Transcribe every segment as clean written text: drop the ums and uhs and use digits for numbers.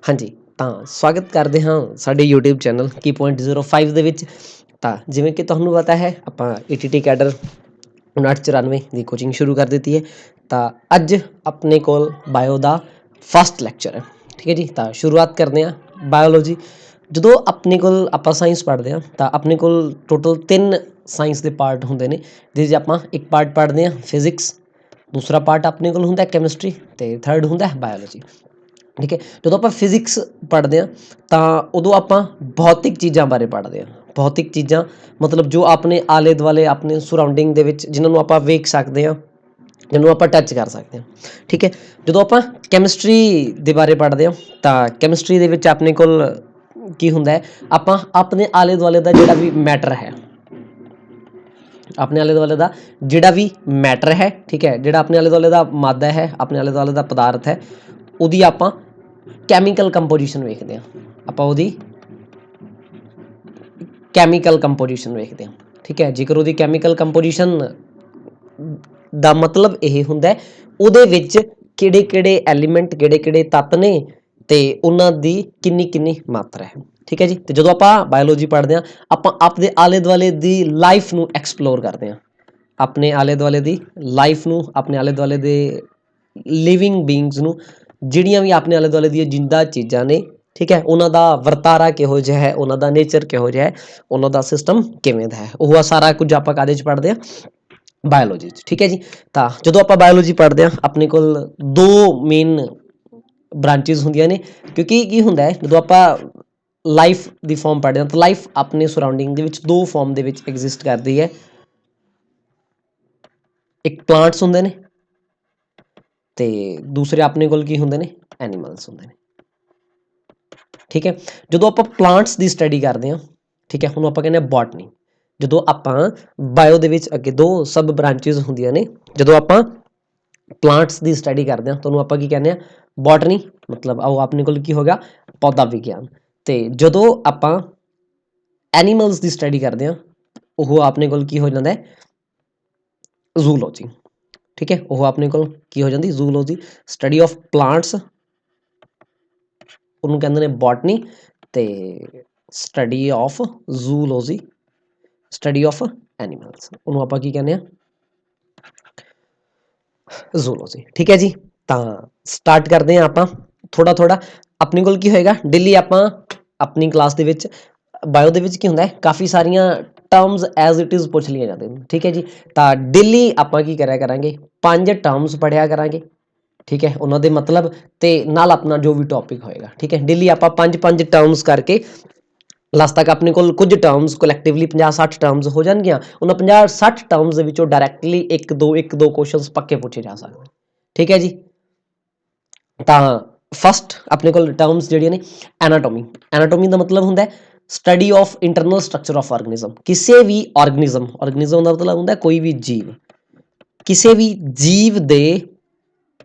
ਹਾਂਜੀ, ਤਾਂ ਸਵਾਗਤ ਕਰਦੇ ਹਾਂ ਸਾਡੇ YouTube ਚੈਨਲ ਕੀ ਪੁਆਇੰਟ 05 ਦੇ ਵਿੱਚ। ਤਾਂ ਜਿਵੇਂ ਕਿ ਤੁਹਾਨੂੰ ਪਤਾ ਹੈ ਆਪਾਂ ETT ਕੈਡਰ 5994 ਦੀ ਕੋਚਿੰਗ ਸ਼ੁਰੂ ਕਰ ਦਿੱਤੀ ਹੈ। ਤਾਂ ਅੱਜ ਆਪਣੇ ਕੋਲ ਬਾਇਓ ਦਾ ਫਸਟ ਲੈਕਚਰ ਹੈ, ਠੀਕ ਹੈ ਜੀ। ਤਾਂ ਸ਼ੁਰੂਆਤ ਕਰਦੇ ਹਾਂ ਬਾਇਓਲੋਜੀ। ਜਦੋਂ ਆਪਣੇ ਕੋਲ ਆਪਾਂ ਸਾਇੰਸ ਪੜ੍ਹਦੇ ਹਾਂ ਤਾਂ ਆਪਣੇ ਕੋਲ ਟੋਟਲ 3 ਸਾਇੰਸ ਦੇ ਪਾਰਟ ਹੁੰਦੇ ਨੇ, ਜਿਹਦੇ 'ਚ ਆਪਾਂ ਇੱਕ ਪਾਰਟ ਪੜ੍ਹਦੇ ਹਾਂ ਫਿਜ਼ਿਕਸ, ਦੂਸਰਾ ਪਾਰਟ ਆਪਣੇ ਕੋਲ ਹੁੰਦਾ ਕੈਮਿਸਟਰੀ ਅਤੇ ਥਰਡ ਹੁੰਦਾ ਬਾਇਓਲੋਜੀ, ਠੀਕ ਹੈ। ਜਦੋਂ ਆਪਾਂ ਫਿਜ਼ਿਕਸ ਪੜ੍ਹਦੇ ਹਾਂ ਤਾਂ ਉਦੋਂ ਆਪਾਂ ਭੌਤਿਕ ਚੀਜ਼ਾਂ ਬਾਰੇ ਪੜ੍ਹਦੇ ਹਾਂ। ਭੌਤਿਕ ਚੀਜ਼ਾਂ ਮਤਲਬ ਜੋ ਆਪਣੇ ਆਲੇ ਦੁਆਲੇ ਆਪਣੇ ਸੁਰਾਊਂਡਿੰਗ ਦੇ ਵਿੱਚ ਜਿਹਨਾਂ ਨੂੰ ਆਪਾਂ ਵੇਖ ਸਕਦੇ ਹਾਂ, ਜਿਹਨੂੰ ਆਪਾਂ ਟੱਚ ਕਰ ਸਕਦੇ ਹਾਂ, ਠੀਕ ਹੈ। ਜਦੋਂ ਆਪਾਂ ਕੈਮਿਸਟਰੀ ਦੇ ਬਾਰੇ ਪੜ੍ਹਦੇ ਹਾਂ ਤਾਂ ਕੈਮਿਸਟਰੀ ਦੇ ਵਿੱਚ ਆਪਣੇ ਕੋਲ ਕੀ ਹੁੰਦਾ ਹੈ, ਆਪਾਂ ਆਪਣੇ ਆਲੇ ਦੁਆਲੇ ਦਾ ਜਿਹੜਾ ਵੀ ਮੈਟਰ ਹੈ, ਆਪਣੇ ਆਲੇ ਦੁਆਲੇ ਦਾ ਜਿਹੜਾ ਵੀ ਮੈਟਰ ਹੈ, ਠੀਕ ਹੈ, ਜਿਹੜਾ ਆਪਣੇ ਆਲੇ ਦੁਆਲੇ ਦਾ ਮਾਦਾ ਹੈ, ਆਪਣੇ ਆਲੇ ਦੁਆਲੇ ਦਾ ਪਦਾਰਥ ਹੈ, ਉਹਦੀ ਆਪਾਂ ਕੈਮੀਕਲ ਕੰਪੋਜੀਸ਼ਨ ਵੇਖਦੇ ਹਾਂ। ਆਪਾਂ ਉਹਦੀ ਕੈਮੀਕਲ ਕੰਪੋਜੀਸ਼ਨ ਵੇਖਦੇ ਹਾਂ, ਠੀਕ ਹੈ। ਜੇਕਰ ਉਹਦੀ ਕੈਮੀਕਲ ਕੰਪੋਜੀਸ਼ਨ ਦਾ ਮਤਲਬ ਇਹ ਹੁੰਦਾ ਉਹਦੇ ਵਿੱਚ ਕਿਹੜੇ ਕਿਹੜੇ ਐਲੀਮੈਂਟ, ਕਿਹੜੇ ਕਿਹੜੇ ਤੱਤ ਨੇ ਅਤੇ ਉਹਨਾਂ ਦੀ ਕਿੰਨੀ ਕਿੰਨੀ ਮਾਤਰਾ ਹੈ, ਠੀਕ ਹੈ ਜੀ। ਅਤੇ ਜਦੋਂ ਆਪਾਂ ਬਾਇਓਲੋਜੀ ਪੜ੍ਹਦੇ ਹਾਂ ਆਪਾਂ ਆਪਣੇ ਆਲੇ ਦੁਆਲੇ ਦੀ ਲਾਈਫ ਨੂੰ ਐਕਸਪਲੋਰ ਕਰਦੇ ਹਾਂ, ਆਪਣੇ ਆਲੇ ਦੁਆਲੇ ਦੀ ਲਾਈਫ ਨੂੰ, ਆਪਣੇ ਆਲੇ ਦੁਆਲੇ ਦੇ ਲਿਵਿੰਗ ਬੀਇੰਗਸ ਨੂੰ, ਜਿਹੜੀਆਂ ਵੀ ਆਪਣੇ ਆਲੇ ਦੁਆਲੇ ਦੀਆਂ ਜਿੰਦਾ ਚੀਜ਼ਾਂ ਨੇ, ਠੀਕ ਹੈ, ਉਹਨਾਂ ਦਾ ਵਰਤਾਰਾ ਕਿਹੋ ਜਿਹਾ ਹੈ, ਉਹਨਾਂ ਦਾ ਨੇਚਰ ਕਿਹੋ ਜਿਹਾ ਹੈ, ਉਹਨਾਂ ਦਾ ਸਿਸਟਮ ਕਿਵੇਂ ਦਾ ਹੈ, ਉਹ ਸਾਰਾ ਕੁਝ ਆਪਾਂ ਕਾਹਦੇ 'ਚ ਪੜ੍ਹਦੇ ਹਾਂ, ਬਾਇਓਲੋਜੀ 'ਚ, ਠੀਕ ਹੈ ਜੀ। ਤਾਂ ਜਦੋਂ ਆਪਾਂ ਬਾਇਓਲੋਜੀ ਪੜ੍ਹਦੇ ਹਾਂ ਆਪਣੇ ਕੋਲ 2 ਮੇਨ ਬ੍ਰਾਂਚਿਸ ਹੁੰਦੀਆਂ ਨੇ, ਕਿਉਂਕਿ ਕੀ ਹੁੰਦਾ ਹੈ ਜਦੋਂ ਆਪਾਂ ਲਾਈਫ ਦੀ ਫੋਰਮ ਪੜ੍ਹਦੇ ਹਾਂ ਤਾਂ ਲਾਈਫ ਆਪਣੇ ਸੁਰਾਊਂਡਿੰਗ ਦੇ ਵਿੱਚ 2 ਫੋਰਮ ਦੇ ਵਿੱਚ ਐਗਜ਼ਿਸਟ ਕਰਦੀ ਹੈ। ਇੱਕ ਪਲਾਂਟਸ ਹੁੰਦੇ ਨੇ ਅਤੇ ਦੂਸਰੇ ਆਪਣੇ ਕੋਲ ਕੀ ਹੁੰਦੇ ਨੇ, ਐਨੀਮਲਸ ਹੁੰਦੇ ਨੇ, ਠੀਕ ਹੈ। ਜਦੋਂ ਆਪਾਂ ਪਲਾਂਟਸ ਦੀ ਸਟੱਡੀ ਕਰਦੇ ਹਾਂ, ਠੀਕ ਹੈ, ਉਹਨੂੰ ਆਪਾਂ ਕਹਿੰਦੇ ਹਾਂ ਬੋਟਨੀ। ਜਦੋਂ ਆਪਾਂ ਬਾਇਓ ਦੇ ਵਿੱਚ ਅੱਗੇ 2 ਸਬ ਬ੍ਰਾਂਚਿਸ ਹੁੰਦੀਆਂ ਨੇ, ਜਦੋਂ ਆਪਾਂ ਪਲਾਂਟਸ ਦੀ ਸਟੱਡੀ ਕਰਦੇ ਹਾਂ ਤਾਂ ਉਹਨੂੰ ਆਪਾਂ ਕੀ ਕਹਿੰਦੇ ਹਾਂ, ਬੋਟਨੀ, ਮਤਲਬ ਉਹ ਆਪਣੇ ਕੋਲ ਕੀ ਹੋ ਗਿਆ, ਪੌਦਾ ਵਿਗਿਆਨ। ਅਤੇ ਜਦੋਂ ਆਪਾਂ ਐਨੀਮਲਸ ਦੀ ਸਟੱਡੀ ਕਰਦੇ ਹਾਂ ਉਹ ਆਪਣੇ ਕੋਲ ਕੀ ਹੋ ਜਾਂਦਾ ਹੈ, ਜ਼ੂਲੋਜੀ, ਠੀਕ ਹੈ। ਉਹ ਆਪਣੇ ਕੋਲ ਕੀ ਹੋ ਜਾਂਦੀ, ਜ਼ੂਲੋਜੀ। ਸਟੱਡੀ ਆਫ ਪਲਾਂਟਸ ਉਹਨੂੰ ਕਹਿੰਦੇ ਨੇ ਬੋਟਨੀ, ਅਤੇ study of zoology study of animals ਉਹਨੂੰ ਆਪਾਂ ਕੀ ਕਹਿੰਦੇ ਹਾਂ, ਜ਼ੂਲੋਜੀ, ਠੀਕ ਹੈ ਜੀ। ਤਾਂ ਸਟਾਰਟ ਕਰਦੇ ਹਾਂ ਆਪਾਂ ਥੋੜ੍ਹਾ ਥੋੜ੍ਹਾ। ਆਪਣੇ ਕੋਲ ਕੀ ਹੋਏਗਾ, ਡੇਲੀ ਆਪਾਂ ਆਪਣੀ ਕਲਾਸ ਦੇ ਵਿੱਚ ਬਾਇਓ ਦੇ ਵਿੱਚ ਕੀ ਹੁੰਦਾ ਹੈ, ਕਾਫੀ ਸਾਰੀਆਂ ਟਰਮਸ ਐਜ਼ ਇਟ ਇਜ਼ ਪੁੱਛ ਲਈਆਂ ਜਾਂਦੀਆਂ, ਠੀਕ ਹੈ ਜੀ। ਤਾਂ ਡੇਲੀ ਆਪਾਂ ਕੀ ਕਰਿਆ ਕਰਾਂਗੇ, 5 ਟਰਮਸ ਪੜ੍ਹਿਆ ਕਰਾਂਗੇ, ਠੀਕ ਹੈ, ਉਹਨਾਂ ਦੇ ਮਤਲਬ ਅਤੇ ਨਾਲ ਆਪਣਾ ਜੋ ਵੀ ਟੋਪਿਕ ਹੋਏਗਾ, ਠੀਕ ਹੈ। ਡੇਲੀ ਆਪਾਂ 5 ਟਰਮਸ ਕਰਕੇ ਲਾਸਟ ਤੱਕ ਆਪਣੇ ਕੋਲ ਕੁਝ ਟਰਮਸ ਕੋਲੈਕਟਿਵਲੀ 50-60 ਟਰਮਸ ਹੋ ਜਾਣਗੀਆਂ। ਉਹਨਾਂ 50-60 ਟਰਮਸ ਦੇ ਵਿੱਚੋਂ ਡਾਇਰੈਕਟਲੀ ਇੱਕ ਦੋ ਕੁਐਸਚਨਸ ਪੱਕੇ ਪੁੱਛੇ ਜਾ ਸਕਦੇ, ਠੀਕ ਹੈ ਜੀ। ਤਾਂ ਫਸਟ ਆਪਣੇ ਕੋਲ ਟਰਮਸ ਜਿਹੜੀਆਂ ਨੇ, ਐਨਾਟੋਮੀ। ਐਨਾਟੋਮੀ ਦਾ ਮਤਲਬ ਹੁੰਦਾ study of internal structure of organism. ਕਿਸੇ ਵੀ ਆਰਗੈਨਿਜ਼ਮ ਦਾ ਮਤਲਬ ਹੁੰਦਾ ਕੋਈ ਵੀ ਜੀਵ, ਕਿਸੇ ਵੀ ਜੀਵ ਦੇ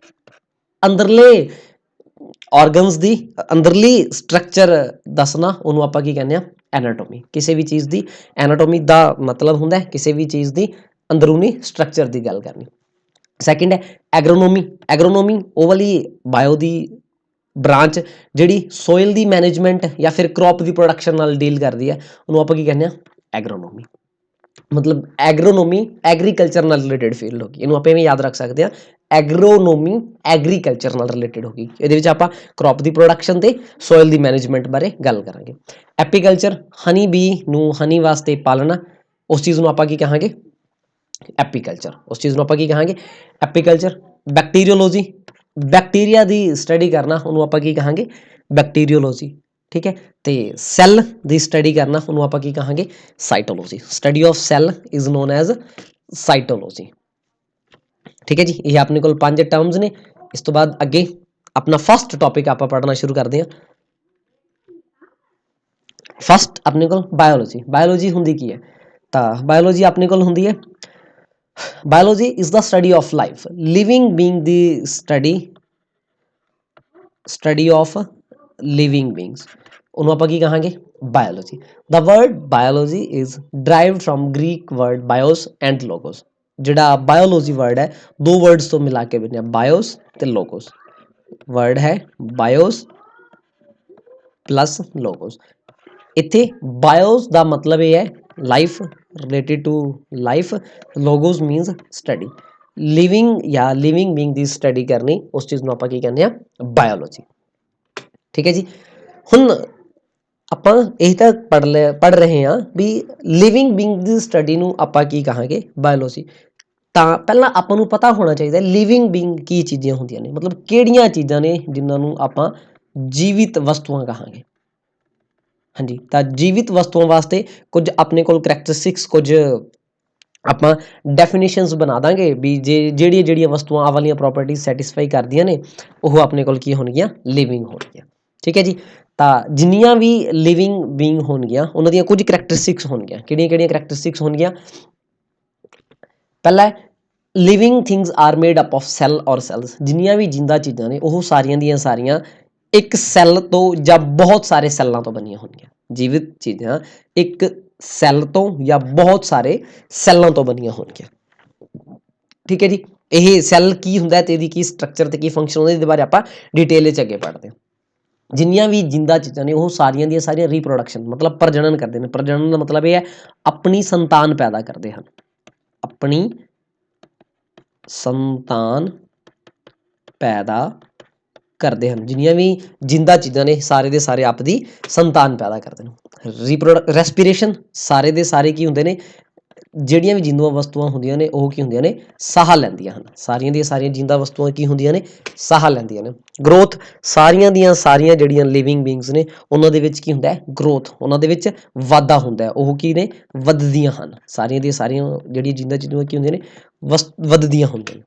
ਅੰਦਰਲੇ ਔਰਗਨਸ ਦੀ ਅੰਦਰਲੀ ਸਟਰਕਚਰ ਦੱਸਣਾ, ਉਹਨੂੰ ਆਪਾਂ ਕੀ ਕਹਿੰਦੇ ਹਾਂ, ਐਨਾਟੋਮੀ। ਕਿਸੇ ਵੀ ਚੀਜ਼ ਦੀ ਐਨਾਟੋਮੀ ਦਾ ਮਤਲਬ ਹੁੰਦਾ ਕਿਸੇ ਵੀ ਚੀਜ਼ ਦੀ ਅੰਦਰੂਨੀ ਸਟਰਕਚਰ ਦੀ ਗੱਲ ਕਰਨੀ। ਸੈਕਿੰਡ ਹੈ ਐਗਰੋਨੋਮੀ। ਐਗਰੋਨੋਮੀ ਉਹ ਵਾਲੀ ਬਾਇਓ ਦੀ ਬ੍ਰਾਂਚ ਜਿਹੜੀ ਸੋਇਲ ਦੀ ਮੈਨੇਜਮੈਂਟ ਜਾਂ ਫਿਰ ਕ੍ਰੌਪ ਦੀ ਪ੍ਰੋਡਕਸ਼ਨ ਨਾਲ ਡੀਲ ਕਰਦੀ ਹੈ, ਉਹਨੂੰ ਆਪਾਂ ਕੀ ਕਹਿੰਦੇ ਹਾਂ, ਐਗਰੋਨੋਮੀ। ਮਤਲਬ ਐਗਰੋਨੋਮੀ ਐਗਰੀਕਲਚਰ ਨਾਲ ਰਿਲੇਟਿਡ ਫੀਲਡ ਹੋ ਗਈ, ਇਹਨੂੰ ਆਪਾਂ ਇਵੇਂ ਯਾਦ ਰੱਖ ਸਕਦੇ ਹਾਂ, ਐਗਰੋਨੋਮੀ ਐਗਰੀਕਲਚਰ ਨਾਲ ਰਿਲੇਟਿਡ ਹੋ ਗਈ। ਇਹਦੇ ਵਿੱਚ ਆਪਾਂ ਕ੍ਰੌਪ ਦੀ ਪ੍ਰੋਡਕਸ਼ਨ ਅਤੇ ਸੋਇਲ ਦੀ ਮੈਨੇਜਮੈਂਟ ਬਾਰੇ ਗੱਲ ਕਰਾਂਗੇ। ਐਪੀਕਲਚਰ, ਹਨੀ ਬੀ ਨੂੰ ਹਨੀ ਵਾਸਤੇ ਪਾਲਣਾ, ਉਸ ਚੀਜ਼ ਨੂੰ ਆਪਾਂ ਕੀ ਕਹਾਂਗੇ, ਐਪੀਕਲਚਰ। ਉਸ ਚੀਜ਼ ਨੂੰ ਆਪਾਂ ਕੀ ਕਹਾਂਗੇ, ਐਪੀਕਲਚਰ। ਬੈਕਟੀਰੀਓਲੋਜੀ, ਬੈਕਟੀਰੀਆ ਦੀ ਸਟੱਡੀ ਕਰਨਾ, ਉਹਨੂੰ ਆਪਾਂ ਕੀ ਕਹਾਂਗੇ, ਬੈਕਟੀਰੀਓਲੋਜੀ, ਠੀਕ ਹੈ। ਅਤੇ ਸੈੱਲ ਦੀ ਸਟੱਡੀ ਕਰਨਾ, ਉਹਨੂੰ ਆਪਾਂ ਕੀ ਕਹਾਂਗੇ, cytology. Study of cell is known as cytology, ਠੀਕ ਹੈ ਜੀ। ਇਹ ਆਪਣੇ ਕੋਲ 5 ਟਰਮਸ ਨੇ। ਇਸ ਤੋਂ ਬਾਅਦ ਅੱਗੇ ਆਪਣਾ ਫਸਟ ਟੋਪਿਕ ਆਪਾਂ ਪੜ੍ਹਨਾ ਸ਼ੁਰੂ ਕਰਦੇ ਹਾਂ। ਫਸਟ ਆਪਣੇ ਕੋਲ ਬਾਇਓਲੋਜੀ। ਬਾਇਓਲੋਜੀ ਹੁੰਦੀ ਕੀ ਹੈ, ਤਾਂ ਬਾਇਓਲੋਜੀ ਆਪਣੇ ਕੋਲ ਹੁੰਦੀ ਹੈ, biology is the study of life, living being ਦੀ ਸਟੱਡੀ ਆਫ ਲਿਵਿੰਗ ਬੀਇੰਗਸ, ਉਹਨੂੰ ਆਪਾਂ ਕੀ ਕਹਾਂਗੇ, biology. The word biology is derived from Greek word bios and logos. ਜਿਹੜਾ ਬਾਇਓਲੋਜੀ ਵਰਡ ਹੈ 2 ਵਰਡਸ ਤੋਂ ਮਿਲਾ ਕੇ ਬਣਿਆ, ਬਾਇਓਸ ਅਤੇ ਲੋਗੋਸ। ਵਰਡ ਹੈ ਬਾਇਓਸ प्लस लोगोस। इत्थे बायोस का मतलब ये है life, related to life, logos means study, living या लिविंग बीइंग की स्टडी करनी, उस चीज़ ਨੂੰ ਆਪਾਂ ਕੀ ਕਹਿੰਦੇ ਆ बायोलॉजी। ठीक है जी। हुण ਆਪਾਂ ਇਹ ਤਾਂ ਪੜ੍ਹ ਰਹੇ ਹਾਂ ਵੀ ਲਿਵਿੰਗ ਬੀਇੰਗ ਦੀ ਸਟੱਡੀ ਨੂੰ ਆਪਾਂ ਕੀ ਕਹਾਂਗੇ ਬਾਇਓਲੋਜੀ। ਤਾਂ ਪਹਿਲਾਂ ਆਪਾਂ ਨੂੰ ਪਤਾ ਹੋਣਾ ਚਾਹੀਦਾ ਲਿਵਿੰਗ ਬੀਇੰਗ ਕੀ ਚੀਜ਼ਾਂ ਹੁੰਦੀਆਂ ਨੇ, ਮਤਲਬ ਕਿਹੜੀਆਂ ਚੀਜ਼ਾਂ ਨੇ ਜਿਨ੍ਹਾਂ ਨੂੰ ਆਪਾਂ ਜੀਵਿਤ ਵਸਤੂਆਂ ਕਹਾਂਗੇ। ਹਾਂਜੀ, ਤਾਂ ਜੀਵਿਤ ਵਸਤੂਆਂ ਵਾਸਤੇ ਕੁਝ ਆਪਣੇ ਕੋਲ ਕਰੈਕਟਰਿਸਟਿਕਸ, ਕੁਝ ਆਪਾਂ ਡੈਫੀਨੇਸ਼ਨਸ ਬਣਾ ਦਾਂਗੇ ਵੀ ਜਿਹੜੀਆਂ ਵਸਤੂਆਂ ਆਹ ਵਾਲੀਆਂ ਪ੍ਰੋਪਰਟੀਜ਼ ਸੈਟਿਸਫਾਈ ਕਰਦੀਆਂ ਨੇ ਉਹ ਆਪਣੇ ਕੋਲ ਕੀ ਹੋਣਗੀਆਂ, ਲਿਵਿੰਗ ਹੋਣਗੀਆਂ। ਠੀਕ ਹੈ ਜੀ। ਤਾਂ ਜਿੰਨੀਆਂ ਵੀ ਲਿਵਿੰਗ ਬੀਇੰਗ ਹੋਣਗੀਆਂ ਉਹਨਾਂ ਦੀਆਂ ਕੁਝ ਕਰੈਕਟਰਿਸਟਿਕਸ ਹੋਣਗੀਆਂ। ਕਿਹੜੀਆਂ ਕਰੈਕਟਰਿਸਟਿਕਸ ਹੋਣਗੀਆਂ? ਪਹਿਲਾ living things R made up of cell ਔਰ ਸੈਲਸ। ਜਿੰਨੀਆਂ ਵੀ ਜਿੰਦਾ ਚੀਜ਼ਾਂ ਨੇ ਉਹ ਸਾਰੀਆਂ ਦੀਆਂ ਸਾਰੀਆਂ ਇੱਕ ਸੈੱਲ ਤੋਂ ਜਾਂ ਬਹੁਤ ਸਾਰੇ ਸੈੱਲਾਂ ਤੋਂ ਬਣੀਆਂ ਹੋਣਗੀਆਂ। ਜੀਵਿਤ ਚੀਜ਼ਾਂ ਇੱਕ ਸੈੱਲ ਤੋਂ ਜਾਂ ਬਹੁਤ ਸਾਰੇ ਸੈੱਲਾਂ ਤੋਂ ਬਣੀਆਂ ਹੋਣਗੀਆਂ। ਠੀਕ ਹੈ ਜੀ। ਇਹ ਸੈੱਲ ਕੀ ਹੁੰਦਾ ਤੇ ਇਹਦੀ ਕੀ ਸਟਰਕਚਰ ਤੇ ਕੀ ਫੰਕਸ਼ਨ ਹੁੰਦਾ, ਇਹਦੇ ਬਾਰੇ ਆਪਾਂ ਡਿਟੇਲ ਵਿੱਚ ਅੱਗੇ ਪੜ੍ਹਦੇ ਹਾਂ। ਜਿੰਨੀਆਂ ਵੀ ਜਿੰਦਾ ਚੀਜ਼ਾਂ ਨੇ ਉਹ ਸਾਰੀਆਂ ਦੀਆਂ ਸਾਰੀਆਂ ਰੀਪਰੋਡਕਸ਼ਨ ਮਤਲਬ ਪ੍ਰਜਨਨ ਕਰਦੇ ਨੇ। ਪ੍ਰਜਨਨ ਦਾ ਮਤਲਬ ਇਹ ਹੈ ਆਪਣੀ ਸੰਤਾਨ ਪੈਦਾ ਕਰਦੇ ਹਨ, ਆਪਣੀ ਸੰਤਾਨ ਪੈਦਾ ਕਰਦੇ ਹਨ। ਜਿੰਨੀਆਂ ਵੀ ਜਿੰਦਾ ਚੀਜ਼ਾਂ ਨੇ ਸਾਰੇ ਦੇ ਸਾਰੇ ਆਪਦੀ ਸੰਤਾਨ ਪੈਦਾ ਕਰਦੇ ਨੇ। ਰੈਸਪੀਰੇਸ਼ਨ, ਸਾਰੇ ਦੇ ਸਾਰੇ ਕੀ ਹੁੰਦੇ ਨੇ, ਜਿਹੜੀਆਂ ਵੀ ਜਿੰਦੂਆਂ ਵਸਤੂਆਂ ਹੁੰਦੀਆਂ ਨੇ ਉਹ ਕੀ ਹੁੰਦੀਆਂ ਨੇ, ਸਾਹ ਲੈਂਦੀਆਂ ਹਨ। ਸਾਰੀਆਂ ਦੀਆਂ ਸਾਰੀਆਂ ਜਿੰਦਾ ਵਸਤੂਆਂ ਕੀ ਹੁੰਦੀਆਂ ਨੇ, ਸਾਹ ਲੈਂਦੀਆਂ ਨੇ। ਗਰੋਥ, ਸਾਰੀਆਂ ਦੀਆਂ ਸਾਰੀਆਂ ਜਿਹੜੀਆਂ ਲਿਵਿੰਗ ਬੀਇੰਗਸ ਨੇ ਉਹਨਾਂ ਦੇ ਵਿੱਚ ਕੀ ਹੁੰਦਾ ਹੈ, ਗਰੋਥ, ਉਹਨਾਂ ਦੇ ਵਿੱਚ ਵਾਧਾ ਹੁੰਦਾ ਹੈ। ਉਹ ਕੀ ਨੇ, ਵੱਧਦੀਆਂ ਹਨ। ਸਾਰੀਆਂ ਦੀਆਂ ਸਾਰੀਆਂ ਜਿਹੜੀਆਂ ਜਿੰਦਾ ਚੀਜ਼ਾਂ ਕੀ ਹੁੰਦੀਆਂ ਨੇ, ਵੱਧਦੀਆਂ ਹੁੰਦੀਆਂ ਨੇ।